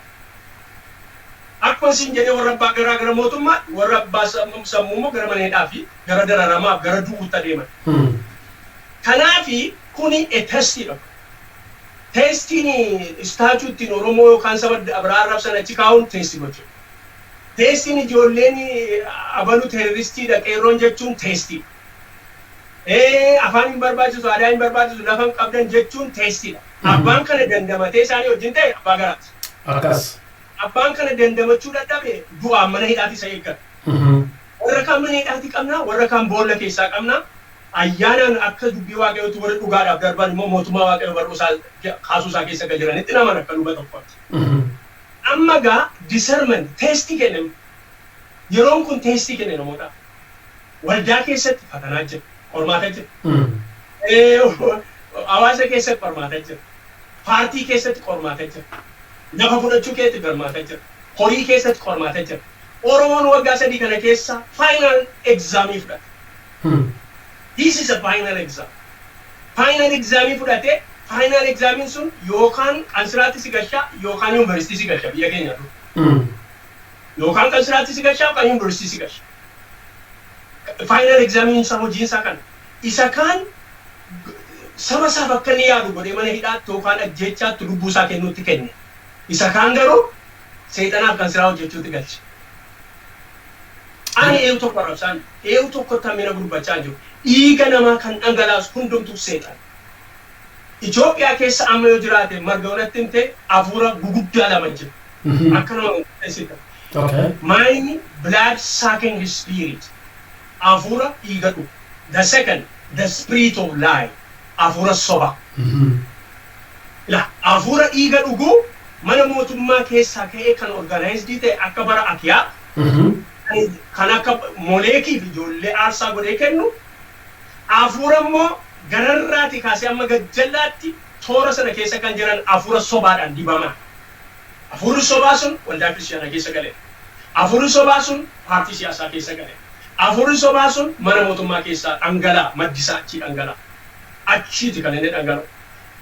Akkuma siin jedhee warra abbaa garaa gara mootummaa warra abbaa sammuu immoo gara maneedhaa fi gara dararamaaf gara du'uutti adeeman. Kanaafi kuni testiidha. Testiin istaatuuttiin Oromoo yookaan saba biraa arrabsan achi kaa'uun testii gochuudha. Testiin ijoolleen abalu teeroristiidha qeerroon jechuun testii. Afaan hin barbaachisu aadaa hin barbaachisu lafa hin qabdan jechuun testiidha. Abbaan kana dandamatee isaanii wajjin ta'e abbaa garaati. Akkas. Abbaan kana dandamachuu dadhabe du'aan mana hidhaati isa eeggata. Warra kaan mana hidhaati qabna, warra kaan boolla keessaa qabna. Ayyaanaan akka dubbii waaqayyootti warra dhugaadhaaf darban immoo mootummaa waaqayyoo barruusaa kaasuusaa keessa gad jiranitti naman akka luba tokkooti. Amma gaa discernment teestii kennamu. Yeroon kun teestii kenne namoota. Waldaa keessatti fatanaa jira, qormaata jira. Hawaasa keessatti qormaata jira. Paartii keessatti qormaata jira. Lafa fudhachuu keessatti qormaata jira. Horii keessatti qormaata jira. Oromoon waggaa 3 kana keessa final examii fudhate. This is a final exam. Final examii fudhate, final examiin sun yookaan qansiraatti si gashaa yookaan yuunivarsiitii si gashaa biyya keenyaatu. Yookaan qansiraatti si gashaa yookaan yuunivarsiitii si gashaa. Final examiin isaa hojiin isaa kana. Isa kaan saba isaaf akka inni yaadu godhee mana hidhaatti yookaan ajjeechaatti lubbuu isaa kennuutti kenne. Isa kaan garuu seexanaaf qansiraa hojjechuutti galche. Ani eewu tokko arrabsaan eewu tokko tammina gurbachaa jiru. Dhiiga namaa kan dhangalaasu hundumtuu seexan. Itoophiyaa keessa amma yoo jiraate marga walitti himte hafuura guguddaa lama jira. Akka nama murteessita. Mine blood sucking spirit. Hafuura dhiiga dhugu. The second, the spirit of lie. Hafuura soba. Hafuura dhiiga dhugu mana mootummaa keessaa ka'ee kan organized ta'e akka bara Akiyaa. Kan akka Moleekii fi ijoollee aarsaa godhee kennu. Hafuura immoo gararraati kaasee amma gajjallaatti toora sana keessa kan jiran hafuura sobaadhaan dibaman. Hafuurri sobaa sun waldaa kiristaanaa keessa gale. Hafuurri sobaa sun paartii siyaasaa keessa gale. Hafuurri sobaa sun mana mootummaa keessaa dhangalaa maddisaa achii dhangalaa. Achiiti kan inni dhangala'u.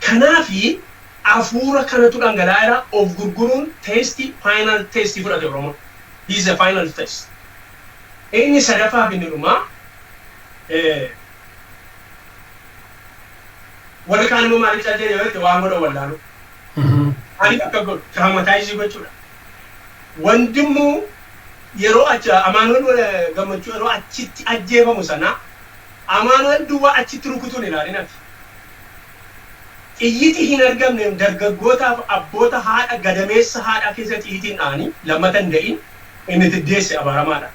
Kanaafi hafuura kanatu dhangala'eera of gurguruun teestii final teestii fudhate Oromoo. This is a final test. Inni sadaffaa fi inni dhumaa warra kaan immoo maaliif callee yoo ta'e waan godhan wallaalu. Ani akka godhu traumatize gochuudha. Wandimmoo yeroo acha Amaanuel gammachuu yeroo achitti ajjeefamu sana Amaanuel duwwaa achitti rukutuun ilaalinaati. Xiyyiti hin argamne dargaggootaaf abboota haadha gadameessa haadha keessa xiyyitiin dhaanii lammatan da'in inni tiddeesse abaaramaadha.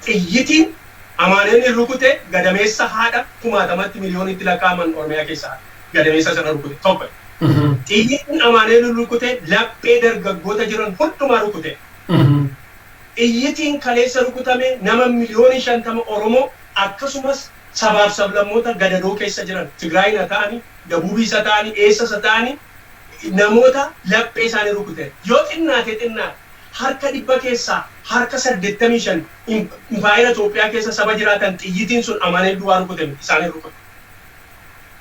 Xiyyitiin Amaanuel rukute gadameessa haadha 1000 miliyoonitti lakkaa'aman Oromiyaa keessaa gadameessa sana rukute tokko. Xiyyitiin Amaanuel rukute laphee dargaggoota jiran hundumaa rukute. Xiyyitiin kaleessa rukutame nama miliyoonii 50 Oromoo akkasumas sabaaf sablammoota gadadoo keessa jiran Tigraay na ta'anii, Dabuubii isa ta'anii, Eessa isa ta'anii namoota laphee isaanii rukute. Yoo xinnaate harka 100 keessaa harka 85 impaayera Itoophiyaa keessa saba jiraatan xiyyitiin sun Amaanuel duwwaa rukutame isaanii rukute.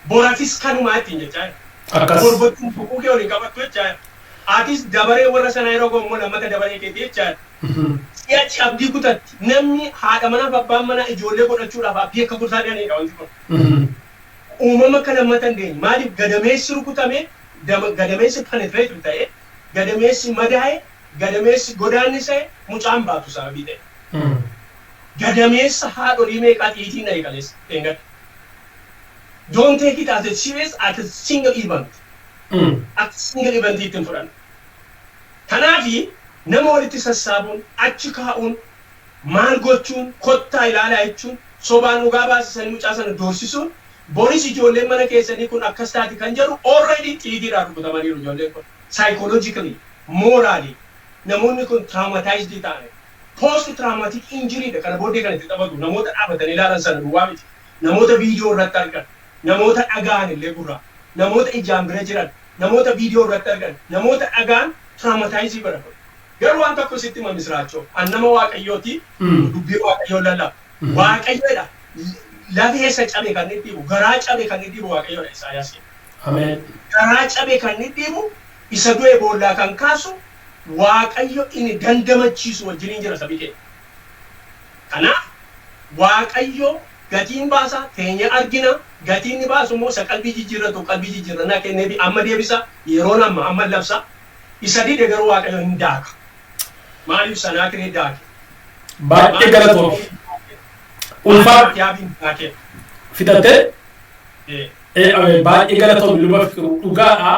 Boraafis kanumaa ittiin jechaa jira. Borbottiin fukuu kee waliin qabattu jechaa jira. Atis dabaree warra sana yeroo gommoo lammata dabaree keetii jechaa jira. Si'achi abdii kutatti namni haadha mana abbaan mana ijoollee godhachuudhaaf abdii akka kutaa dhiyanidha wanti kun. Uumama akka lammata hin deenye maaliif gadameessi rukutame gadameessi penetrate ta'e gadameessi madaa'e gadameessi godaannisee mucaan baatu sababii ta'e. Gadameessa haadholii meeqaa xiyyitiin dha'e kaleessa eeggadha. Don't take it as a serious as a single event. As a single event ittiin fudhanna. Kanaafi nama walitti sassaabuun achi kaa'uun maal gochuun kottaa ilaalaa jechuun sobaan dhugaa baasisanii mucaa sana doorsisuun boris ijoolleen mana keessanii kun akkas taati kan jedhu already xiyyiidhaan rukutamaniiru ijoolleen kun psychologically morally namoonni kun traumatized ta'an post traumatic injury dha kana booddee kan itti taphatu namoota dhaabatanii ilaalan sana duwwaa miti namoota viidiyoo irratti argan namoota dhagaan illee gurraa namoota ijaan bira jiran namoota viidiyoo irratti argan namoota dhagaan traumatized godhatu. Garuu waan tokko sitti hima misraachoo annama waaqayyooti dubbii waaqayyoo lallaba waaqayyoodha lafee isa cabe kan inni dhiibu garaa cabe kan inni dhiibu waaqayyoodha Isaayaas. Ameen. Garaa cabe kan inni dhiibu isa du'e boollaa kan kaasu waaqayyo inni dandamachiisu wajjiniin jira sabii kee. Kanaaf waaqayyo gatiin baasa teenya argina gatiin ni baasu immoo isa qalbii jijjiirratu qalbii jijjiirrannaa kenneefi amma deebisa yeroon amma labsa isa dide garuu waaqayyo hin daaka. Maaliif sanaa kiree daake? Baay'ee galatoomi. Ulfaa fitattee baay'ee galatoomi luba dhugaadha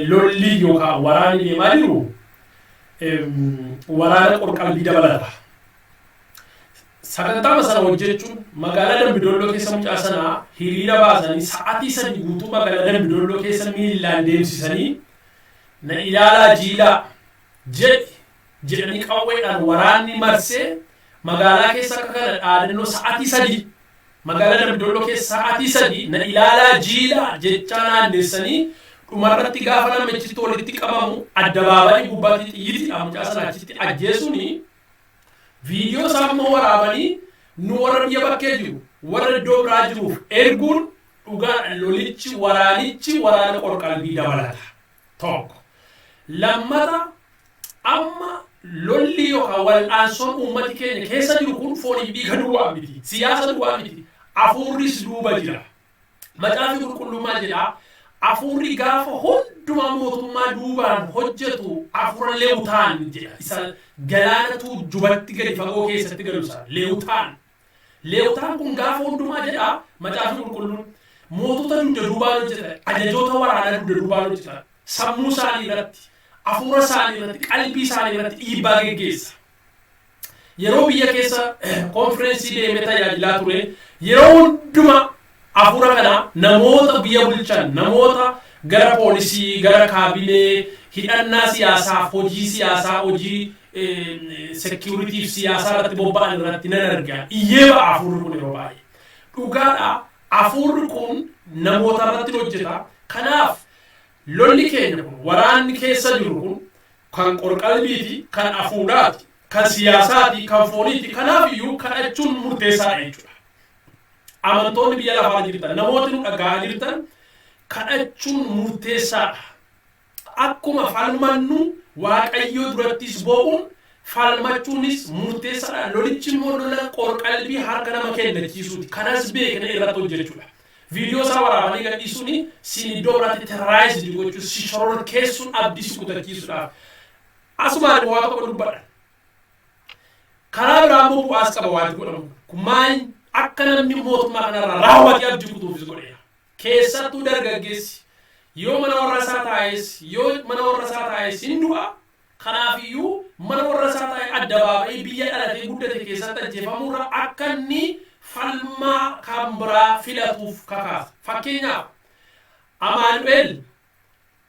lolli yookaan waraanni deemaa jiru waraana qorqalbii dabalata. Sagantaa sana hojjechuun magaalaa Dambidolloo keessa mucaa sanaa hiriira baasanii sa'aatii 3 guutuu magaalaa Dambidolloo keessa miilaan deemsisanii na ilaalaa jiilaa jedhanii qawweedhaan waraanni marsee magaalaa keessa akka kana dhaadannoo sa'aatii 3 magaalaa Dambidolloo keessa sa'aatii 3 na ilaalaa jiilaa jechaa naanneessanii dhumarratti gaafa namichi walitti qabamu addabaabarii gubbaatti xiyyiidhaan mucaa sana achitti ajjeesuuni viidiyoo saammoo waraabanii nu warra biyya bakkee jiru warra iddoo biraa jiruuf erguun dhugaa lolichi waraanichi waraana qorqalbii dabalata. Tokko lammata amma lolli yookaan wal'aansoon uummati keenya keessa jiru kun foonii dhiiga duwwaa miti siyaasa duwwaa miti afuurris duuba jira. Macaafi qulqullummaa jedha afuurri gaafa hundumaa mootummaa duubaan hojjetu afuura leewutaan jedha. Isa galaanatu jubatti gadi fagoo keessatti galuusa leewutaan. Leewutaan kun gaafa hundumaa jedha macaafi qulqulluun mootota dugda duubaan hojjetan ajajoota waraanaa dugda duubaan hojjetan sammuu isaanii irratti afuura isaanii irratti qalbii isaanii irratti dhiibbaa geggeessa. Yeroo biyya keessa konfereensii deemee tajaajilaa ture yeroo hundumaa afuura kana namoota biyya bulchan namoota gara poolisii gara kaabinee hidhannaa siyaasaa hojii siyaasaa hojii security siyaasaa irratti bobba'an irratti nan argaa iyyeeba afuurri kun yeroo baay'ee dhugaadha afuurri kun namoota irratti hojjeta. Kanaaf lolli keenya kun waraanni keessa jiru kun kan qorqalbiiti kan afuuraati kan siyaasaati kan fooniiti kanaaf iyyuu kadhachuun murteessaadha jechuudha. Amantoonni biyya lafaa jirtan namooti nu dhaga'aa jirtan kadhachuun murteessaadha. Akkuma falmannu waaqayyoo durattis bo'uun falmachuunis murteessaadha. Lolichi immoo lola qorqalbii harka nama kennachiisuuti. Kanas beekna irratti hojjechuudha. Viidiyoo isaa waraabanii gadhiisuuni siin iddoo biraatti terroraayiz gochuun si shoror keessuun abdii si kutachiisuudhaaf. Asumaan waa tokko dubbadha. Karaa biraa immoo bu'aas qaba waanti godhamu. Kumaan akka namni mootummaa kanarraa raawwatee abdii kutuufis godheera. Keessattuu dargaggeessi yoo mana warra isaa taa'es hin du'a. Kanaafiyyuu mana warra isaa taa'e addabaabayii biyya dhalatee guddate keessatti ajjeefamurra akka inni falmaa kan biraa filatuuf kakaasa. Fakkeenyaaf Amaanu'eel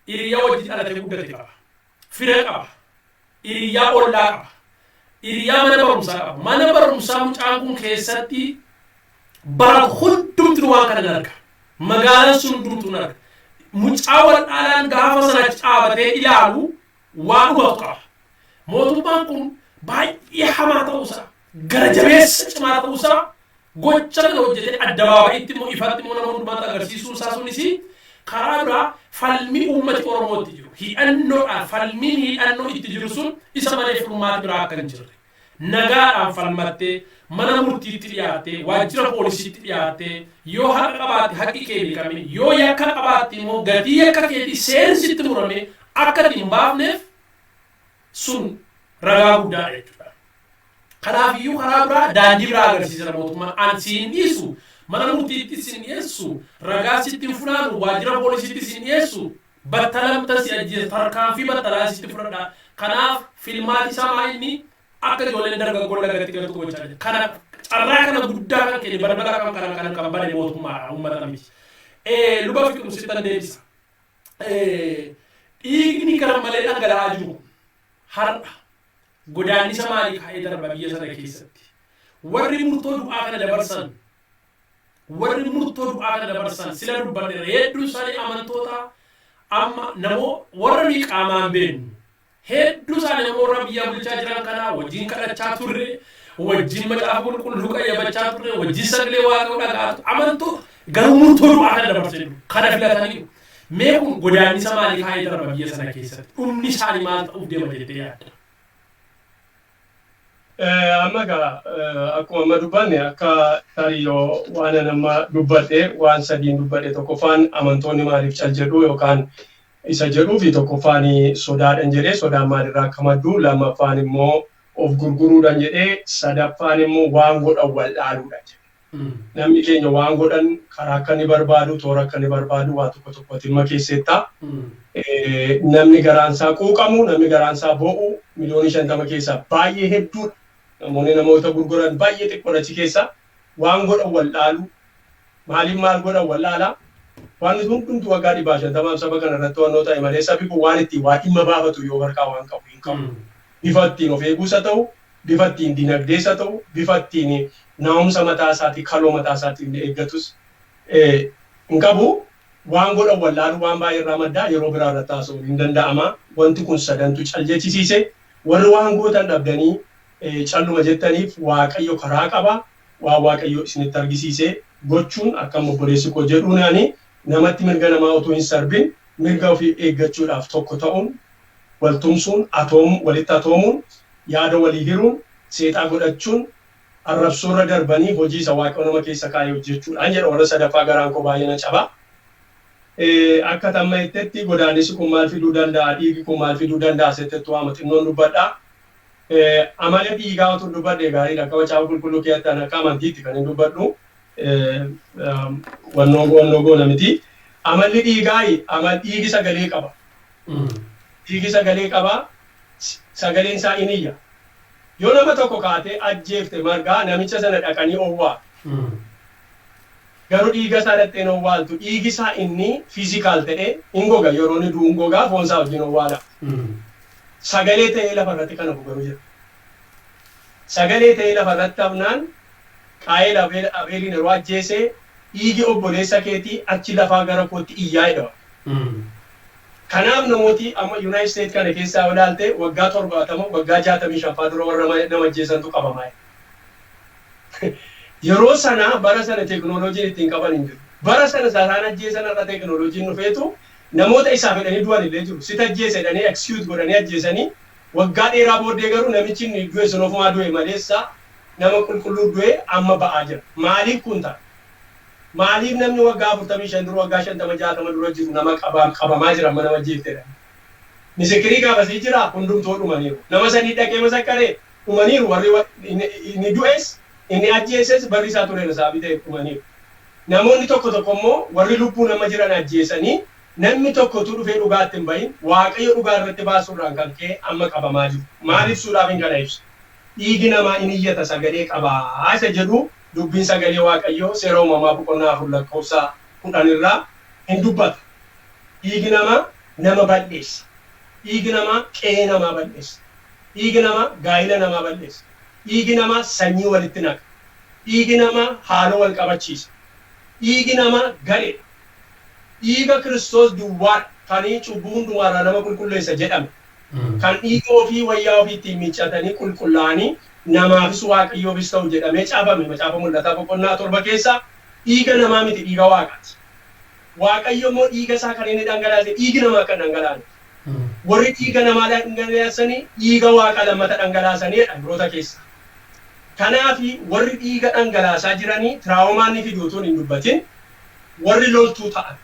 hiriyaa wajjin dhalatee guddate qaba. Fira qaba. Hiriyaa ollaa qaba. Hiriyaa mana barumsaa qaba. Mana barumsaa mucaan kun keessatti bara hundumti waan kana arga. Magaalaan sun hundumtu arga. Mucaa wal dhaalaan gaafa sana caabatee ilaalu waan hubatu qaba. Mootummaan kun baay'ee hamaa ta'uusaa gara jabeessa cimaa ta'uusaa gocha kana hojjetee addabaabayitti immoo ifatti immoo nama hundumaatti agarsiisuun isaa sunis karaa biraa falmii uummati Oromootti jiru hidhannoodhaan falmiin hidhannoo itti jiru sun isa malee furmaata biraa akka hin jirre. Nagaadhaan falmattee mana murtiitti dhiyaattee waajjira poolisiitti dhiyaattee yoo haqa qabaatte haqqi kee beekame yoo yakka qabaatte immoo gatii yakka keetii seensitti murame akka hin baafneef sun ragaa guddaadha jechuudha. Kanaafiyyuu karaa biraa daandii biraa agarsiisa mootummaan an siin dhiisu mana murtiitti siin dhiyeessu ragaa sitti hin funaanu waajjira poolisiitti siin dhiyeessu battalamta si ajjeesa tarkaanfii battalaa sitti fudhadha. Kanaaf filmaati isaa maa'inni akka ijoolleen dargaggoon lagatti galtu gochaa jira. Kana carraa kana guddaa kan kenne barbara kan bane mootummaadha uummata miti. Luba fi qumsittan deebisa. Dhiigni gara malee dhangala'aa jiru har'a godaannisa maalii kaa'ee darba biyya sana keessatti. Warri murtoo du'aa kana dabarsan sila dubbanneera hedduun isaanii amantoota amma namoo warra miiqaamaan beenu. Hedduu isaanii namoota biyya bulchaa jiran kana wajjin kadhachaa turre wajjin macaafa qulqulluu qayyabachaa turre wajjin sagalee waaqayyoo dhaga'aa amantoota garuu murtoo du'aa kana dabarsan kana filatanii mee kun godaannisa maalii kaa'ee darba biyya sana keessatti dhumni isaanii maal ta'uuf deema jettee yaadda? Amma egaa akkuma amma dubbanne akka tarii waan nama dubbadhe waan sadiin dubbadhe tokkoffaan amantoonni maaliif cal jedhu yookaan isa jedhuu fi tokkoffaan sodaadhaan jedhee sodaan maalirraa akka maddu lammaffaan immoo of gurguruudhaan jedhee sadaffaan immoo waan godhan wal dhaaluudha. Namni keenya waan godhan karaa akka inni barbaadu, toora akka inni barbaadu waa tokko tokkotti dhimma keessetta. Namni garaansaa quuqamu, namni garaansaa boo'u miliyoonii 50 keessaa baay'ee hedduudha. Namoonni namoota gurguran baay'ee xiqqoodha achi keessa waan godhan wallaalu. Maaliif maal godhan wallaalaa? Waan hundumtuu waggaa 150 saba kana irratti wannoo ta'e malee sabi kun waan ittiin waa dhimma baafatu yoo harkaa waan qabu hin qabu. Bifa ittiin of eeguusa ta'u, bifa ittiin dinagdeessa ta'u, bifa ittiin naa'umsa mataa isaatii, kaloo mataa isaatiin eeggatus hin qabu. Waan godhan wallaalu waan baay'ee irraa maddaa yeroo biraa irratti haasa'uun hin danda'ama. Wanti kun sadantu caljechisiise. Warri waan gootan dhabdanii calluma jettaniif Waaqayyo karaa qaba. Waan Waaqayyo isinitti argisiise gochuun akkam obboleessi koo jedhuunaani namatti mirga namaa otoo hin sarbin mirga ofii eeggachuudhaaf tokko ta'uun waltumsuun walitti atoomuun yaada walii hiruun seexaa godhachuun arrabsoorra darbanii hojii isa Waaqayyo nama keessa kaa'ee hojjechuudhaan jedha warra sadaffaa garaan koo baay'ee na caba. Akka tamma jettetti godaannisni kun maal fiduu danda'a, dhiigi kun maal fiduu danda'a settettu waama xinnoon dubbadha. Amala dhiigaa otoo dubbadhe gaariidha. Akka macaafa qulqulluu keessatti akka amantiitti kan hin dubbadhu. Wannoo goona miti. Amalli dhiigaa dhiigi sagalee qaba. Dhiigi sagalee qaba. Sagaleen isaa iniyya. Yoo nama tokko kaatee ajjeefte margaa namicha sana dhaqanii owwaa. Garuu dhiiga isaa dhattee owwaaltu dhiigi isaa inni fiizikaal ta'ee hin goga yeroo inni du'u hin gogaa foon isaa wajjin owwaala. Sagalee ta'ee lafarratti kana garuu jira. Sagalee ta'ee lafarratti hafnaan Qaayil Abeeliin yeroo ajjeesee dhiigi obboleessa keetii achi lafaa gara kootti iyyaa jedhama. Kanaaf namooti amma Yuunaayitid Isteet kana keessaa ilaalte waggaa 70 waggaa 65 dura warra nama ajjeesantu qabamaa. Yeroo sana bara sana teekinooloojiin ittiin qaban hin jiru. Bara sana isaan ajjeesan irra teekinooloojiin dhufeetu namoota isaa fedhanii du'an illee jiru. Sita ajjeese jedhanii excuse godhanii ajjeesanii waggaa dheeraa booddee garuu namichi inni du'e sun ofumaa du'e maleessa nama qulqulluu du'e amma ba'aa jira. Maaliif kun ta'a? Maaliif namni waggaa 45 dura waggaa 50 60 dura jiru nama qabamaa jira amma nama ajjeeftedha. Misikirii gaafasii jira hundumtuu dhumaniiru. Nama sadii dhaqee masakkaree dhumaniiru warri inni du'es inni ajjeeses barri isaa ture isaa bitee dhumaniiru. Namoonni tokko immoo warri lubbuu nama jiran ajjeesanii namni tokkotu dhufee dhugaatti hin bahin Waaqayyo dhugaa irratti baasuudhaan kan ka'e amma qabamaa jiru. Maal ibsuudhaaf hin kana ibsu? Dhiigi namaa in iyyata sagalee qabaa isa jedhu dubbiin sagalee Waaqayyoo seera uumamaa boqonnaa 4 lakkoofsa 10 irraa hin dubbata. Dhiigi namaa nama balleessa. Dhiigi namaa qe'ee namaa balleessa. Dhiigi namaa gaa'ila namaa balleessa. Dhiigi namaa sanyii walitti naqa. Dhiigi namaa haaloo wal qabachiisa. Dhiigi namaa gadheedha. Dhiiga Kiristoos duwwaa kan cubbuu hundumaarraa nama qulqulleessa jedhame. Kan dhiiga ofii wayyaa ofii ittiin miiccatanii qulqullaa'anii namaafis Waaqayyoofis ta'u jedhamee caafame macaafa mul'ataa boqonnaa 7 keessa dhiiga namaa miti dhiiga Waaqaati. Waaqayyo immoo dhiiga isaa kan inni dhangalaase dhiigi namaa kan dhangalaane. Warri dhiiga namaa dhangalaasanii dhiiga Waaqa lammata dhangalaasanidha biroota keessa. Kanaaf warri dhiiga dhangalaasaa jiranii tiraawomaan fiduu utuu hin dubbatin warri loltuu ta'an.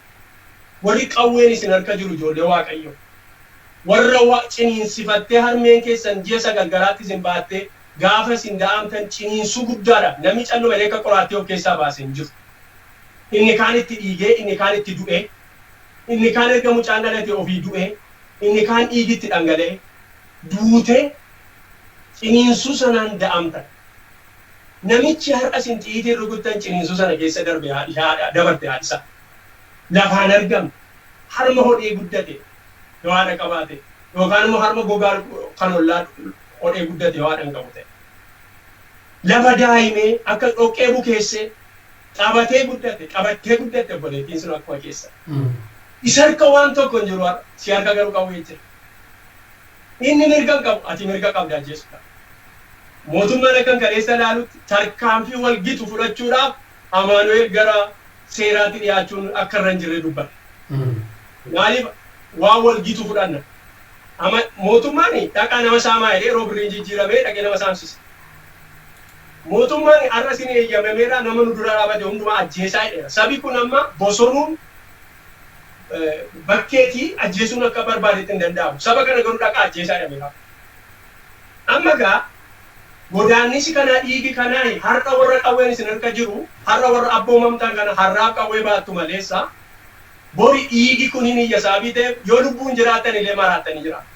Warri qawween isin harka jiru ijoollee Waaqayyo. Warra ciniinsifattee harmeen keessan ji'a 9 garaatti isin baattee gaafa isin da'amtan ciniinsuu guddaadha. Namni calluma akka qoraattii of keessaa baasee hin jiru. Inni kaan itti dhiigee, inni kaan itti du'e, inni kaan erga mucaan dhalatee ofii du'e, inni kaan dhiigitti dhangala'e, duutee ciniinsuu sanaan da'amtan. Namichi har'a isin xiitiin rukuttan ciniinsuu sana keessa dabarte haadhisa. Lafaan argamne harma hodhee guddate yoo haadha qabaate yookaan immoo harma gogaa kan ollaa hodhee guddate yoo haadha hin qabu ta'e. Lafa daa'imee akka dhoqqee bukeessee qabattee guddatte obboleettiin sun akkuma keessa. Isa harka waan tokko hin jiru har'a si harka garuu qabu jechuudha. Inni mirga hin qabu ati mirga qabda ajjeesuudha. Mootummaan akka kaleessa ilaalutti tarkaanfii wal gitu fudhachuudhaaf Amaanu'eel gara seeraatti dhiyaachuun akka irra hin jirre dubbata. Maaliif waan wal gitu fudhanna? Mootummaan dhaqaa nama saamaa jedhee yeroo birriin jijjiiramee dhaqee nama saamsisa. Mootummaan har'a isin eeyyamameera nama nu dura dhaabate hundumaa ajjeesaa jedheera. Sabi kun amma bosonuun bakkeetii ajjeesuun akka barbaadetti hin danda'amu. Saba kana garuu dhaqaa ajjeesaa jedhameera. Amma gaa godaannisi kana dhiigi kanaa har'a warra qawween isin harka jiru har'a warra abboomamtaan kana har'aaf qawwee baattu maleessa bori dhiigi kun hin iyyasaa bitee yoo lubbuun jiraatan illee maraatanii jiraatu.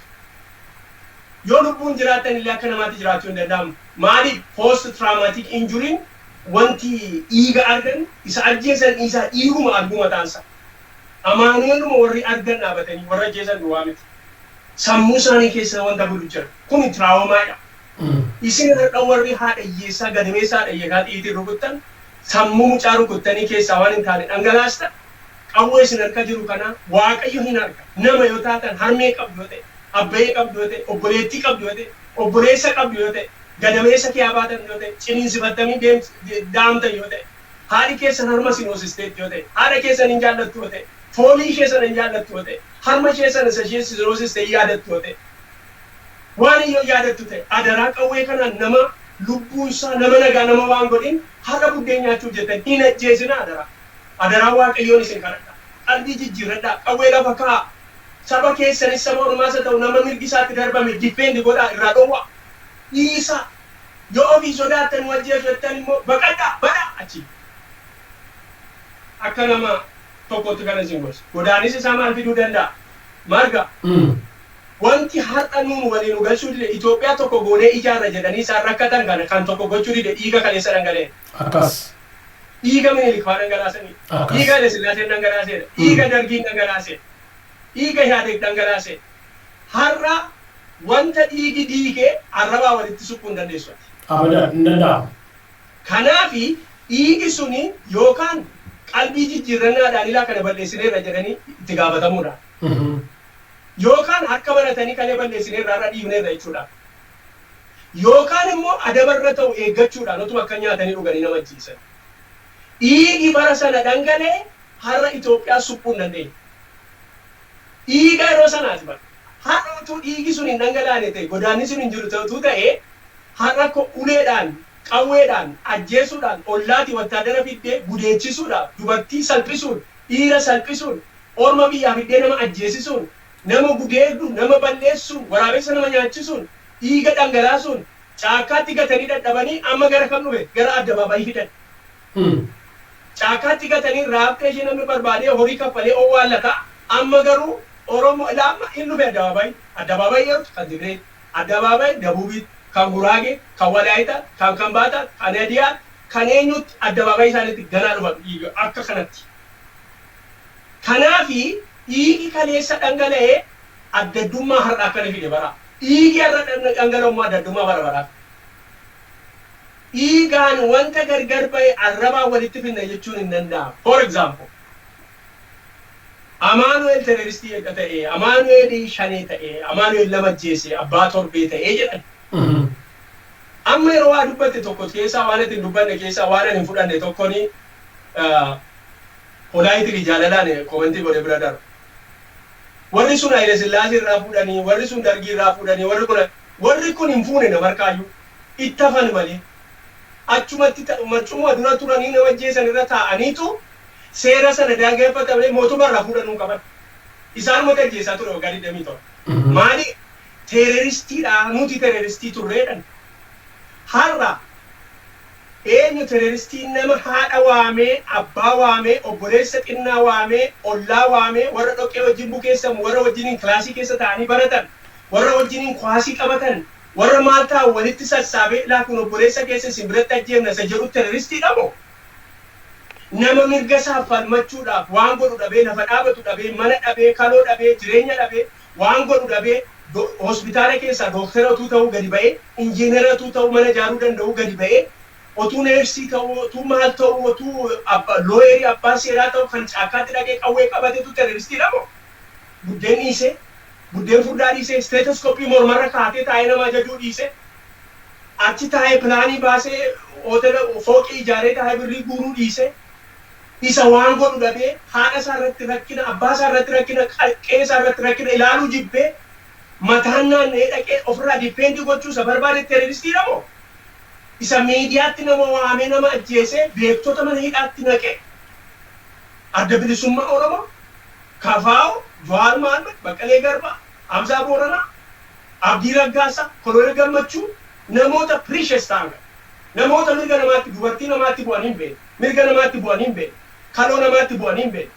Yoo lubbuun jiraatan illee akka namaatti jiraachuu hin danda'amu. Maaliif post traumatic injury wanti dhiiga argan isa ajjeesan isaa dhiiguma arguma taansa. Amaanueluma warri argan dhaabatanii warra ajjeesan duwwaa miti. Sammuu isaanii keessa wanta bulu jira. Kuni tiraawomaadha. Isin har'a warri haadha hiyyeessaa gadameessaa haadha hiyyeekaa dhiitiin rukuttan sammuu mucaa rukuttanii keessaa waan hin taane dhangalaasta. Qawwee isin harka jiru kana Waaqayyo hin arga. Nama yoo taatan harmee qabdu yoo ta'e, abbayee qabdu yoo ta'e, obboleettii qabdu yoo ta'e, obboleessa qabdu yoo ta'e, gadameessa kee baatan yoo ta'e, ciniinsifattanii daamtan yoo ta'e, haadhi keessan harma isin hoosisteetti yoo ta'e, haadha keessan hin jaallattu yoo ta'e, foolii keessan hin jaallattu yoo ta'e, harma keessan isa ishee isin hoosistee yaadattu yoo ta'e, waan iyyoo yaadattu ta'e, adaraa qawwee kanaan nama lubbuunsaa nama nagaa nama waan godhin har'a buddeen nyaachuuf jettan hin ajjeesina adaraa. Adaraa Waaqayyoon isin kadhadha. Qalbii jijjiirradha. Qawwee lafa kaa'a. Saba keessanis saba ormaas ta'u nama mirgi isaatti darbame difeendi godhaa irraa dhoowwa. Dhiisa. Yoo ofii sodaattan wajjeesu jettan immoo baqadhaa badhaa achi. Akka nama tokkotti kana isin gorsa. Godaanis isaa maal fiduu danda'a? Marga. Wanti har'a nuun waliin galchuu dide Itoophiyaa tokko goonee ijaarra jedhanii isaan rakkatan kana kan tokko gochuu dide dhiiga kaleessa dhangalee. Akkas. Dhiiga Minilik waan dhangalaasanii, dhiiga Haile Sillaaseen dhangalaaseedha, dhiiga Dargiin dhangalaaseedha, dhiiga Ihaadeeg dhangalaaseedha. Har'a wanta dhiigi dhiigee arrabaa walitti suphuu hin dandeessu. Abada hin danda'amu. Kanaafi dhiigi suni yookaan qalbii jijjiirrannaadhaan ilaa kana balleessineerra jedhanii itti gaafatamuudha. Yookaan harka baratanii kalee balleessineerra irra dhiibneerra jechuudha. Yookaan immoo adabarra ta'u eeggachuudhaan otuma akka nyaatanii dhuganii nama ajjeesan. Dhiigi bara sana dhangalee har'a Itoophiyaa suphuu hin dandeenye. Dhiiga yeroo sanaati bara. Har'a utuu dhiigi sun hin dhangalaane ta'e godaanni sun hin jiru ta'utu ta'e har'a uleedhaan qawweedhaan ajjeesuudhaan ollaati wattaadara fiddee gudeechisuudhaaf dubartii salphisuun dhiira salphisuun orma biyyaa fiddee nama ajjeesisuun nama gudeeduun nama balleessuun waraabessa nama nyaachisuun dhiiga dhangalaasuun caakkaatti gatanii dadhabanii amma gara kam dhufe gara addabaabayii fidan. Caakkaatti gatanii raaftee ishee namni barbaadee horii kaffalee owwaallata amma garuu Oromoo ilaama hin dhufe addabaabayii yeroo kan Tigree addabaabayii Dabuubiit kan Guraagee kan Walaayita kan Kambaata kan Hadiyyaa kan eenyutti addabaabayii isaaniitti ganaa dhufa dhiiga akka kanatti. Kanaafi dhiigi kaleessa dhangala'ee addaddummaa har'a akkana fide bara. Dhiigi har'a dhangala'ummaa addaddummaa bara bara. Dhiigaan wanta gargar ba'e arrabaa walitti finna jechuun hin danda'amu. For example, Amaanuel terroristii eega ta'ee, Amaanuel shanee ta'ee, Amaanuel lama ajjeese, abbaa torbee ta'ee jedhan. Amma yeroo waa dubbatte tokko keessaa waan itti dubbanne keessaa waan hin fudhanne tokkoni Olaayitiri jaalalaan komentii godhe bira darba. Warri sun Haile Sillaasee irraa fuudhanii, warri sun Dargii irraa fuudhanii, warri kun hin fuune nama harkaayyuu itti hafan malee. Achumatti marcuma dura turanii nama ajjeesan irra taa'aniitu seera sana daangeffatamee mootummaa irraa fuudhanuu qaban. Isaan mata ajjeesaa ture waggaa 27. Maali terroristiidha nuti terroristii turreedhan. Har'a eenyu terroristiin nama haadha waamee, abbaa waamee, obboleessa xinnaa waamee, ollaa waamee, warra dhoqqee wajjin bukeessamu, warra wajjiniin kilaasii keessa ta'anii baratan, warra wajjiniin kwaasii qabatan, warra maal ta'u walitti sassaabee laakiin obboleessa keessa isin biratti ajjeefna isa jedhu terroristiidha moo? Nama mirga isaaf falmachuudhaaf waan godhu dhabee, lafa dhaabatu dhabee, mana dhabee, kaloo dhabee, jireenya dhabee, waan godhu dhabee, hospitaala keessaa dooktara otuu ta'uu gadi ba'ee, injiinara otuu ta'uu mana ijaaruu danda'uu gadi ba'ee, otuu neersii ta'uu, otuu maal ta'uu, otuu looyerii abbaa seeraa ta'uu kan caakkaatti dhaqee qawwee qabatetu terroristiidha moo? Buddeen dhiisee, buddeen furdaa dhiisee, steetoskooppii mormarra kaatee taa'ee nama ajajuu dhiisee, achi taa'ee pilaanii baasee hoteela fooqii ijaaree taa'ee birrii guuruu dhiisee, isa waan godhu dhabee, haadha isaa irratti rakkina, abbaa isaa irratti rakkina, qe'ee isaa irratti rakkina ilaaluu jibbee, mataan naanna'ee dhaqee ofirraa dippeendii gochuu isa barbaade terroristiidha moo? Isa miidiyaatti nama waamee nama ajjeesee beektota mana hidhaatti naqe. Adda Bilisummaa Oromoo, Kafaa'oo, Jawaar Mohaammed, Baqqalee Garbaa, Hamzaa Booranaa, Abdii Raggaasaa, Koloneel Gammachuu, namoota precious ta'an namoota mirga namaatti dubartii namaatti bu'an hin beekne mirga namaatti bu'an hin beekne kaloo namaatti bu'an hin beekne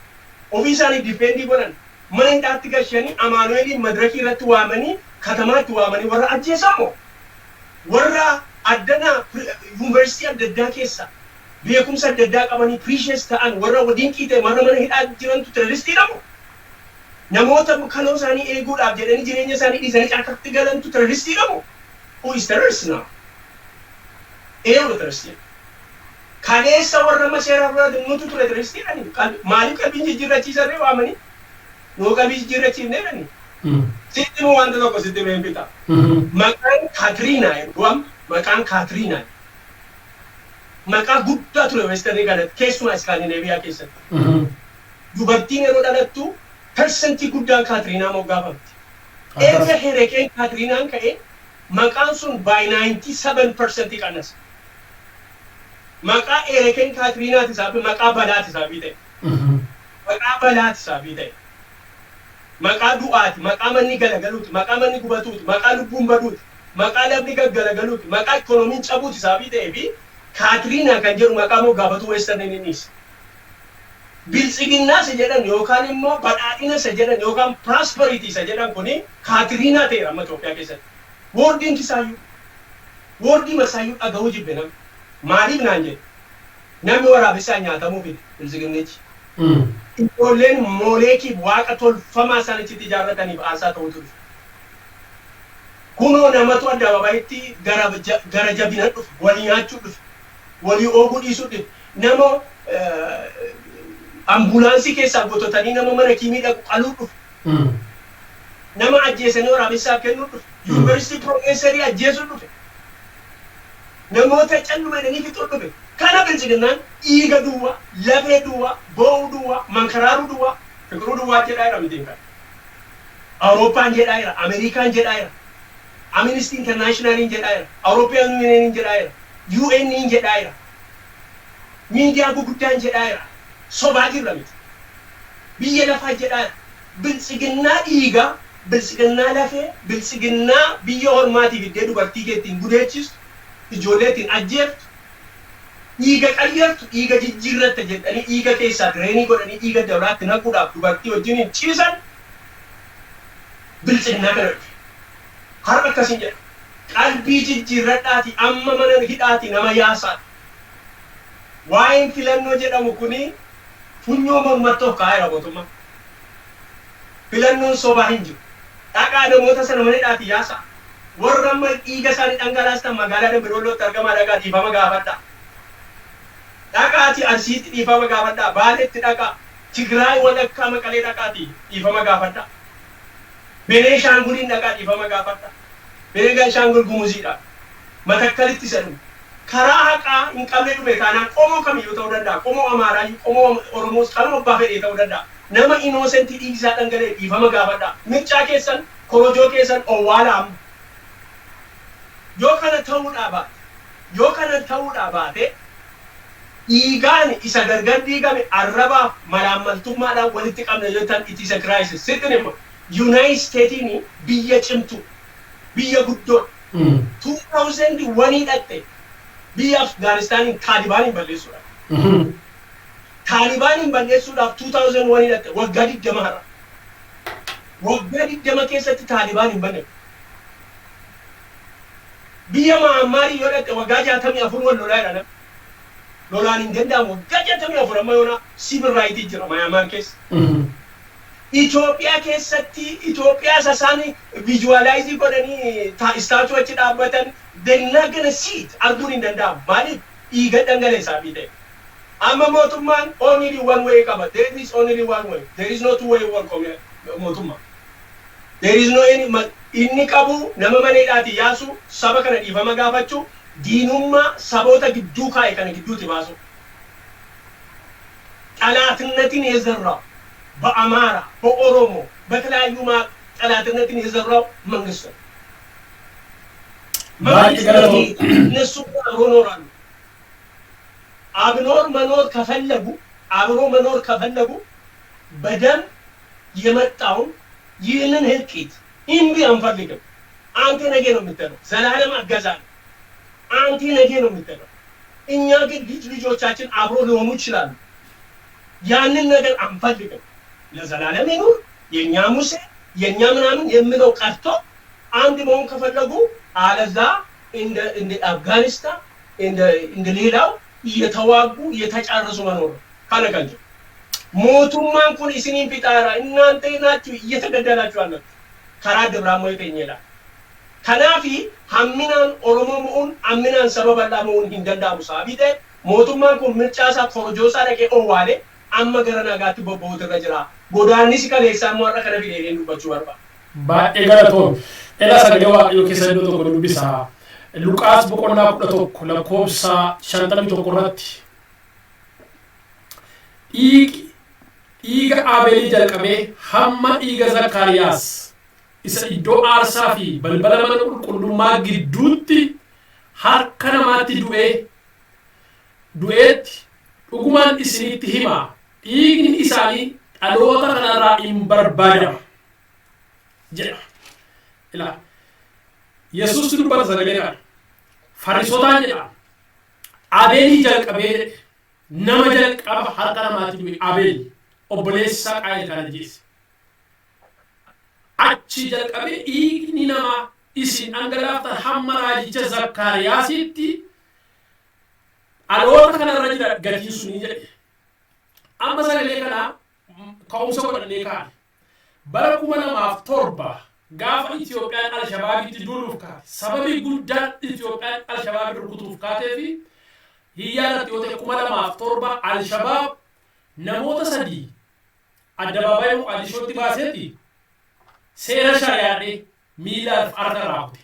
ofii isaanii difeendii godhan mana hidhaatti galchanii Amaanu'eelin madirakii irratti waamanii katamaatti waamanii warra ajjeesamoo warra addana yuunivarsiitii adda addaa keessa beekumsa adda addaa qabanii precious ta'an warra wadiin qiixee marra mana hidhaa jirantu terroristiidhamoo namoota kaloo isaanii eeguudhaaf jedhanii jireenya isaanii dhiisanii caakatti galantu terroristiidhamoo who is terrorist now? Terrorist. Kaleessa warra maseera irraa nutu ture terroristiidhani maaliif qalbiin jijjiirrachiisarree waamanii noo qalbii jijjiirrachiifneedhani sitti moo wanta tokko sitti beempita maqaan Kaatiriinaa jedhu maqaan Kaatiriinaa maqaa guddaa ture westernii kanatti keessumaa Iskaandineeviyaa keessatti dubartiin yeroo dhalattu persentii guddaan Kaatiriinaa moggaafamti erga herekeen Kaatiriinaan ka'e maqaan sun by 97% qanas maqaa herekeen Kaatiriinaati isaafi maqaa balaati isaafi ta'e maqaa balaati isaafi ta'e maqaa du'aati maqaa manni galagaluuti maqaa manni gubatuuti maqaa lubbuun baduuti maqaa labni gaggalagaluuti maqaa ikoonomiin cabuuti isaafi ta'e fi Kaatiriinaa kan jedhu maqaa moggaafatu westerniinis biltsiginnaa isa jedhan yookaan immoo badhaadhina isa jedhan yookaan prosperity isa jedhan kuni Kaatiriinaa ta'eera amma Itoophiyaa keessatti Wording kisaayu, wording masaayu agawuji jibbenam. Maaliif naan jedhe namni waraabessaa nyaatamuu fide biltsiginnichi. Ijoolleen mooleekiif waaqa tolfamaa isaanitti ijaarrataniif aasaa ta'utu dhufe. Kunoo namatu addababaayitti gara jabina dhufe, walii nyaachuu dhufe, walii ooguu dhiisuu dhufe. Nama ambulaansii keessaa gototanii nama mana kiimii dhaqu qaluu dhufe. Nama ajjeesanii waraabessaa kennuu dhufe. University professorii ajjeesuu dhufe. Namoota callumadanii fixuu dhufe. Kana biltsiginnaan dhiiga duwwaa, lafee duwwaa, boo'uu duwwaa, mankaraaruu duwwaa, fiqiruu duwwaa jedhaa jira mitiin kan. Awurooppaan jedhaa jira, Ameerikaan jedhaa jira, Amnesty Internationaliin jedhaa jira, European Unionin jedhaa jira, UNin jedhaa jira, miidiyaa guguddaan jedhaa jira, sobaa jirra miti. Biyya lafaa jedhaa jira, biltsiginnaa dhiigaa, biltsiginnaa lafee, biltsiginnaa biyya hormaatiif iddee dubartii keettiin gudeechistu, ijoolleettiin ajjeeftu, dhiiga qayyartu, dhiiga jijjiirratta jedhanii dhiiga keessaa direenii godhanii dhiiga dabraatti naquudhaaf dubartii wajjiniin ciisan biltsiginnaa kana dhufe. Har'a akkasiin jedha. Qalbii jijjiirradhaati amma mana hidhaati nama yaasaadha. Waa'een filannoo jedhamu kuni funyoo mormattoof kaa'eera mootummaa. Filannoon sobaa hin jiru. Dhaqaa namoota sana mana hidhaati yaasaa. Warra amma dhiiga isaanii dhangalaastan magaalaa Dambidollootti argamaa dhaqaa dhiifama gaafadhaa. Dhaqaati Arsiitti dhiifama gaafadhaa. Baaleetti dhaqaa. Tigraay walakkaa Maqalee dhaqaati dhiifama gaafadhaa. Beneeshaanguliin dhaqaa dhiifama gaafadhaa. Beneeshaangul Gumuziidha. Matakkalitti isa dhume. Karaa haqaa hin qabne dhume taanaan qomoo kamiyyuu ta'uu danda'a. Qomoo Amaaraa, qomoo Oromoos kanuma abbaa fedhee ta'uu danda'a. Nama innoosentii dhiigisaa dhangalee dhiifama gaafadhaa. Mirchaa keessan, korojoo keessan owwaala amma. Yoo kana ta'uudhaa baate dhiigaan isa gargar diigame arrabaaf malaammaltummaadhaan walitti qabne yoo ta'an it is a crisis. Sittin immoo United Statesin biyya cimtu, biyya guddoo 2001 dhatte biyya Afgaanistaaniin Taalibaaniin balleessuudhaaf. Taalibaaniin balleessuudhaaf 2001 dhatte waggaa 20 har'a. Waggaa 20 keessatti Taalibaaniin balleessu. Biyya Maammaarii yoo dhatte waggaa 64 wal lolaa jedhana. Lolaan hin danda'amu waggaa 64 amma yoona civil right jira Maammaarii keessa. Itoophiyaa keessatti Itoophiyaa sasaanii visualize godhanii istaachuu achi dhaabbatan they're not gonna see it arguun hin danda'amu. Maaliif dhiiga dhangaleessaa fi ta'e. Amma mootummaan only one way qaba. There is only one way. There is no two way mootummaa. There is no any inni qabu nama maneedhaati yaasu saba kana dhiifama gaafachuu diinummaa saboota gidduu kaa'e kana gidduutti baasu. ጠላትነትን የዘራው በአማራ በኦሮሞ በተለያዩ ጠላትነትን የዘራው መንግስት ነው። እነሱ አብሮ ኖራሉ። አብሮ መኖር ከፈለጉ በደም የመጣውን ይህንን ህልቂት እምቢ አንፈልግም። አንተ ነገ ነው የምትለው ዘላለም አገዛል አንቲ ነገ ነው የሚደረገው። እኛ ግን ልጆቻችን አብሮ ሊሆኑ ይችላሉ። ያንን ነገር አንፈልግም። ለዘላለም ይኑር የኛ ሙሴ የኛ ምናምን የምለው ቀርቶ አንድ መሆን ከፈለጉ አለዛ እንደ አፍጋኒስታን እንደ ሌላው እየተዋጉ እየተጫረሱ መኖር ካለቀንጀ ሞቱማን ኩን ኢስኒን ፊጣራ እናንተ ናችሁ እየተገደላችሁ አላችሁ ከራ ደብራሞ ይገኛል ከናፊ ሐሚናን ኦሮሞሙን አሚናን ሰበበላ መሆን እንደንዳሙ ሳቢደ ሞቱማን ኩን ምርጫሳ ኮሮጆሳ ደቄ ኦዋሌ አመ ገረናጋት በቦት ረጅራ ጎዳኒስ ከሌሳ ማራ ከነቢ ሌሉ በቹ ወርባ ባኤገረቶ ኤላ ሰገደዋ ዮኬሰዶ ቶ ጎዱቢሳ ሉቃስ በቆና ቁጠቶክ ለኮብሳ ሻንጠሚ ተቆራት ኢጋ አቤሊ ጀልቀሜ ሐማ ኢጋ ዘካርያስ isa iddoo aarsaa fi balbala mana qulqullummaa gidduutti harka namaatti du'eetti dhugumaan isinitti hima dhiigni isaanii dhaloota kanarraa hin barbaadama jedha ilaa yesuus dubbata sagalee kana farisootaan jedha abeelii jalqabee nama jalqaba harka namaatti du'e abeel obboleessa qaayil kana jeesse achi jalqabe dhiigni nama isin angalaaftan hamma raajicha zakkaariyaasitti dhaloota kanarra jira gatiin sunii jedhe amma sagalee kana ka'umsa godhannee kaane bara 2007 gaafa Itiyoophiyaan Alshabaabitti duuluuf kaate sababii guddaan Itiyoophiyaan Alshabaabii rukutuuf kaatee fi hiyyaarratti yoo ta'e 2007 Alshabaab namoota 3 addabaabaayii Moqaadishootti baaseeti seera shari'aadhe miilaaf harka raawwate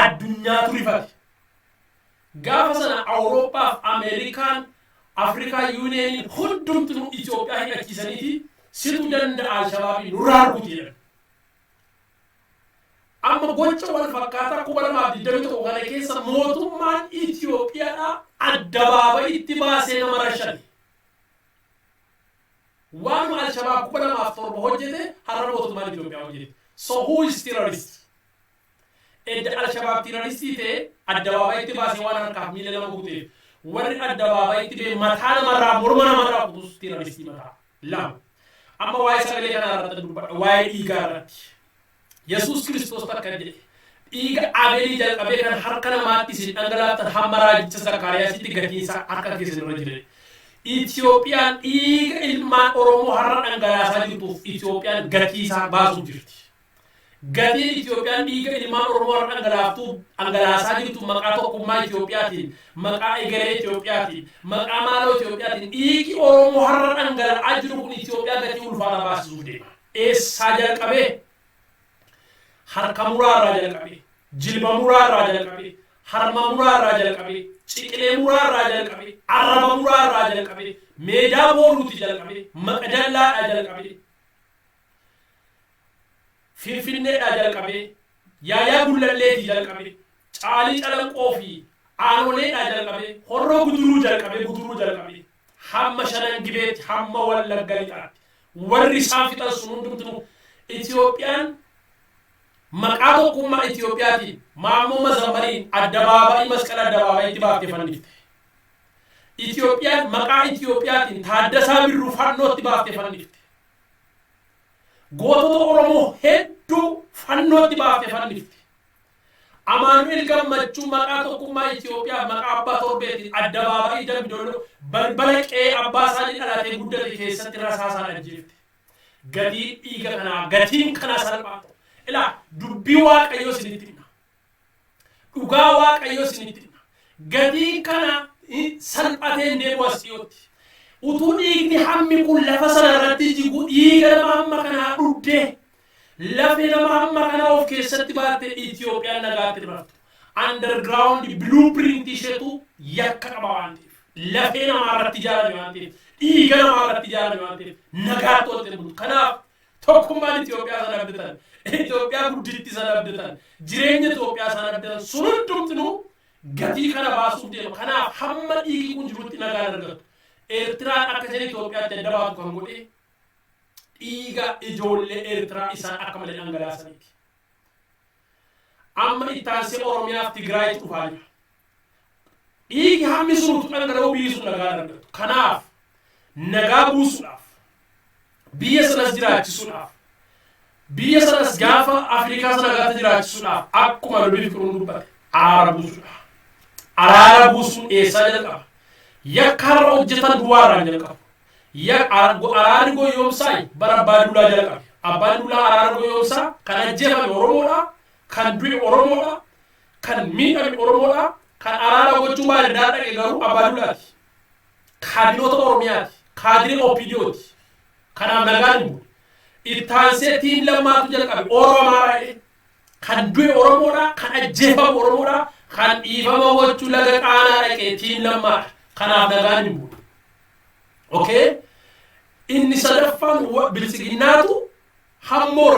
addunyaatu rifate gaafa sana awuroopaaf ameerikaan afrikaa yuuniyeeniin hundumtuu Itoophiyaa hidhachiisaniiti situ danda'a alshabaabii nurraa arguuti jedhan amma gocha wal fakkaataa 2021 kana keessa mootummaan Itoophiyaadhaa addabaabayitti baasee nama rashane One Al-Shabaab kubala after hojjete harra mootummaan Itoophiyaa hojjete. So who is terrorist? Edda Al-Shabaab terrorist ite addabaabayitti baasee waan harkaaf miila nama guuteef warri addabaabayitti bee mataa namarraa morma namarraa kutus terroristii mataa lama. Amma waa'ee sagalee kanaa irratti dubbadha waa'ee dhiigaa irratti. Yesuus Kiristoos takka jedhe dhiiga abeelii jalqabee kan harka namaatti isin dhangalaaftan hamma raajicha Zakkaariyaasitti gatiinsaa harka keessan irra jire. Itiyoophiyaan dhiiga ilmaan Oromoo har'a dhangalaasaa jirtuuf Itiyoophiyaan gatii isaa baasuu jirti. Gatiin Itiyoophiyaan dhiiga ilmaan Oromoo har'a dhangalaasaa jirtu maqaa tokkummaa Itiyoophiyaatiin, maqaa egeree Itiyoophiyaatiin, maqaa maaloo Itiyoophiyaatiin dhiigi Oromoo har'a dhangala'aa jiru kun Itiyoophiyaa gatii ulfaataa baasisuuf deema. Eessaa jalqabee? Harka muraarraa jalqabee, jilba muraarraa jalqabee, harma muraarraa jalqabee, ciqilee muraarraa jalqabee, arraba muraarraa jalqabee, meedaa booluuti jalqabee, maqdallaadhaa jalqabee, finfinneedhaa jalqabee, yaayaa gullalleetii jalqabee, caalii calanqoo fi aanoleedhaa jalqabee, horroo guduruu jalqabee, hamma shanan gibeetti, hamma wallagga lixaatti, warri isaan fixan sun hundumtuu Itiyoophiyaan maqaa tokkummaa Itiyoophiyaatiin Maammoo Mazammariin addabaabaayii masqala addabaabayitti baaftee fannifte. Itiyoophiyaan maqaa Itiyoophiyaatiin Taaddasaa Birruu fannootti baaftee fannifte. Gootota Oromoo hedduu fannootti baaftee fannifte. Amaanu'eel Gammachuu maqaa tokkummaa Itiyoophiyaa maqaa abbaa torbeetiin addabaabaayii Dambidolloo balbala qe'ee abbaa isaanii dhalatee guddate keessatti rasaasaan ajjeefte. Gatii dhiiga kanaa gatiin kanaa salphaata. Ila dubbii waaqayyoo isinitti hima. Dhugaa waaqayyoo isinitti hima. Gatiin kana salphatee deemu as dhiyootti. Utuu dhiigni hammi kun lafa sana irratti jigu dhiiga nama hamma kanaa dhuddee lafee nama hamma kanaa of keessatti baattee Itiyoophiyaan nagaatti raftu. Underground blueprint isheetu yakka qaba waan ta'eef. Lafee namaa irratti ijaarame waan ta'eef. Dhiiga namaa irratti ijaarame waan ta'eef. Nagaatti oolte bulu. Kanaaf tokkummaan Itiyoophiyaa sana abdatan. Itoophiyaa gudditti sana abdatan jireenya Itoophiyaa sana abdatan sun hundumtuu gatii kana baasuuf deema. Kanaaf hamma dhiigi kun jirutti nagaan argatu. Eertiraan akka jedhe Itoophiyaatti adda baatu kan godhe dhiiga ijoollee Eertiraa isaan akka malee dhangalaasaniiti. amma ittaansi oromiyaaf tigraayitti dhufaa jira dhiigi hammi sun dhangala'uu biyyi sun nagaa argatu kanaaf nagaa buusuudhaaf biyya sanas jiraachisuudhaaf biyya sanas gaafa Afrikaa sana nagaatti jiraachisuudhaaf akkuma Lubii Fiqiruun dubbate araara buusuudhaaf araara buusuun eessaa jalqaba yakka har'a hojjetan duwwaarraan jalqabu araarri goyoomsaa bara abbaa duulaa jalqabe abbaan duulaa araara goyoomsaa kan ajjeefame Oromoodha kan du'e Oromoodha kan miidhame Oromoodha kan araara gochuu baay'ee daadhaqe garuu abbaa duulaati kaadinoota Oromiyaati kaadinii OPDOti kanaaf nagaan hin buune ittaansee tiin lammaatu jalqabe Oromaadha kan du'e Oromoodha kan ajjeefame Oromoodha kan dhiifama gochuu laga qaanaa dhaqee tiin lammaadha kanaaf nagaan hin buune okay inni sadaffaan bilisiginnaatu hamboo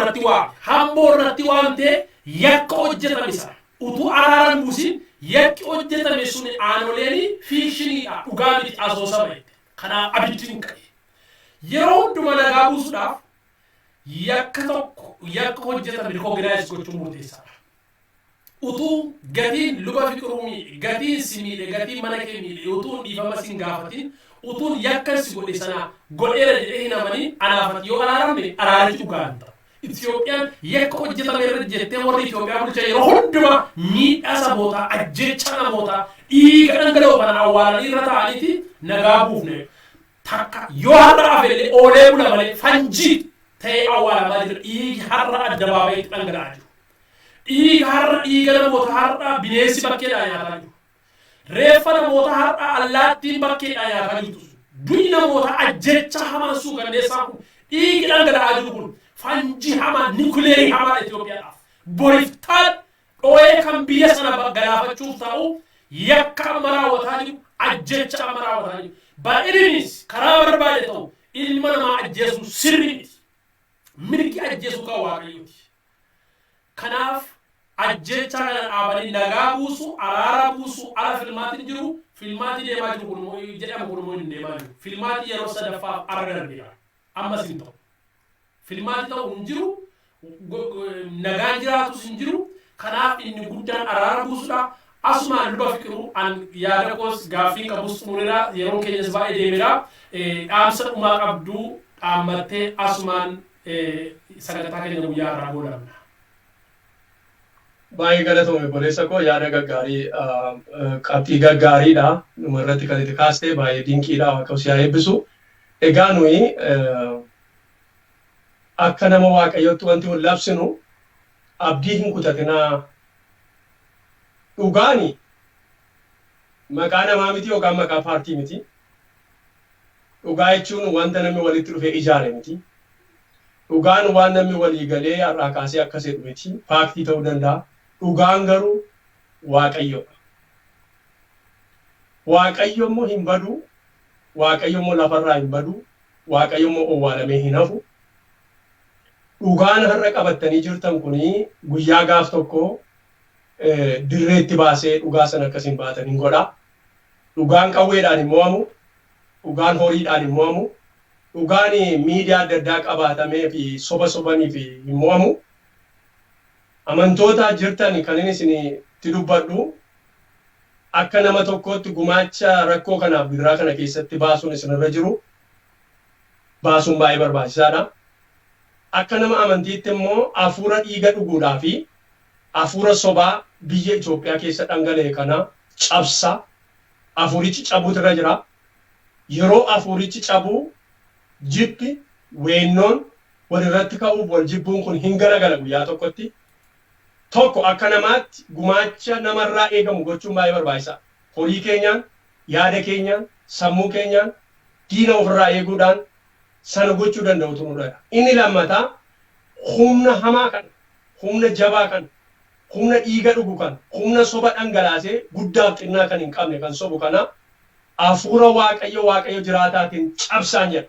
irratti waamtee yakka hojjetame sana utuu araaran buusin yakki hojjetame sun aanoleeni fiikshiniidha dhugaa miti asoosama kanaaf abiddiin ka'e yeroo hunduma nagaa buusuudhaaf yakka hojjetame rikooginaayiz gochuun murteessaadha utuu gatiin Luba Fiqiruu miidhe gatiin si miidhe gatiin mana kee miidhe utuun dhiifama sin gaafatin utuun yakkan si godhe sana godheera jedhee hin amanin anaafati yoo araaramne araarichi dhugaa hin ta'u Itoophiyaan yakka hojjetame irra jettee warri Itoophiyaa bulchan yeroo hundumaa miidhaa sabootaa ajjecha namootaa dhiiga dhangala'oo kana awwaalanii irra ta'aniiti nagaa buufne takka yoo har'a hafellee oolee bula malee fanjii ta'ee awwaalamaa jira dhiigi har'a addabaabayitti dhangala'aa jiru dhiiga har'a dhiiga namoota har'a bineensi bakkeedhaa nyaataa jiru reeffa namoota har'a allaattiin bakkeedhaa nyaataa jirtu du'i namoota ajjecha hamaan suukanneessaa kun dhiigi dhangala'aa jiru kun fanji hamaa nikuleerii hamaa Itoophiyaadhaaf boriftaan dhoo'ee kan biyya sana galaafachuuf ta'u yakka amma raawwataa jiru ajjecha amma raawwataa jiru baay'ininis karaa barbaade ta'u ilma namaa ajjeesu sirri miti mirgi ajjeesu kan Waaqayyooti kanaaf ajjecha kana dhaabanii nagaa buusu araara buusu ala filmaatiin jiru filmaatii deemaa jiru kun jedhama kun immoo hin deemaa jiru filmaatii yeroo sadaffaaf arga darbeera ammas hin ta'u filmaati ta'u hin jiru nagaan jiraatus hin jiru kanaaf inni guddaan araara buusudha asumaan Luba Fiqiruu an yaada koos gaaffii qabus xumurira yeroo keenyas baay'ee deemera dhaamsa dhumaa qabduu dhaammattee asumaan sagantaa keenya guyyaa irraa goolabna. Baay'ee galatoomi obboleessa koo yaada gaggaarii qabxii gaggaariidha numa irratti kan itti kaastee baay'ee dinqiidha Waaqayyo si haa eebbisu. Egaa nuyi akka nama Waaqayyootti wanti wal labsinu abdii hin kutatinaa dhugaani maqaa namaa miti yookaan maqaa paartii miti dhugaa jechuun wanta namni walitti dhufee ijaare miti dhugaan waan namni walii galee har'aa kaasee akkasii dhufeeti paartii ta'uu danda'a dhugaan garuu Waaqayyoodha Waaqayyo immoo hin badu Waaqayyo immoo lafarraa hin badu Waaqayyo immoo owwaalamee hin hafu dhugaan har'a qabattanii jirtan kuni guyyaa gaaf tokko dirreetti baasee dhugaa sana akkasiin baatan hin godha. Dhugaan qawweedhaan hin mo'amu, dhugaan horiidhaan hin mo'amu, dhugaan miidiyaa adda addaa qabaatamee fi soba sobanii fi hin mo'amu. Amantoota jirtan kan inni isinitti dubbadhu akka nama tokkootti gumaacha rakkoo kanaaf bidiraa kana keessatti baasuun isinirra jiru baasuun baay'ee barbaachisaadha. Akka nama amantiitti immoo hafuura dhiiga dhuguudhaa fi hafuura sobaa biyya Itoophiyaa keessa dhangala'e kana cabsa hafuurichi cabuutu irra jira. Yeroo hafuurichi cabuu jibbi weennoon walirratti ka'uuf wal jibbuun kun hin garagala guyyaa tokkotti. Tokko akka namaatti gumaacha namarraa eegamu gochuun baay'ee barbaachisaa. Horii keenyaan, yaada keenyaan, sammuu keenyaan diina ofirraa eeguudhaan sana gochuu danda'utu nurra. Inni lammataa humna hamaa kan, humna jabaa kan, humna dhiiga dhugu kan, humna soba dhangalaasee guddaaf xinnaa kan hin qabne kan sobu kana hafuura Waaqayyo Waaqayyo jiraataatiin cabsaan jedha.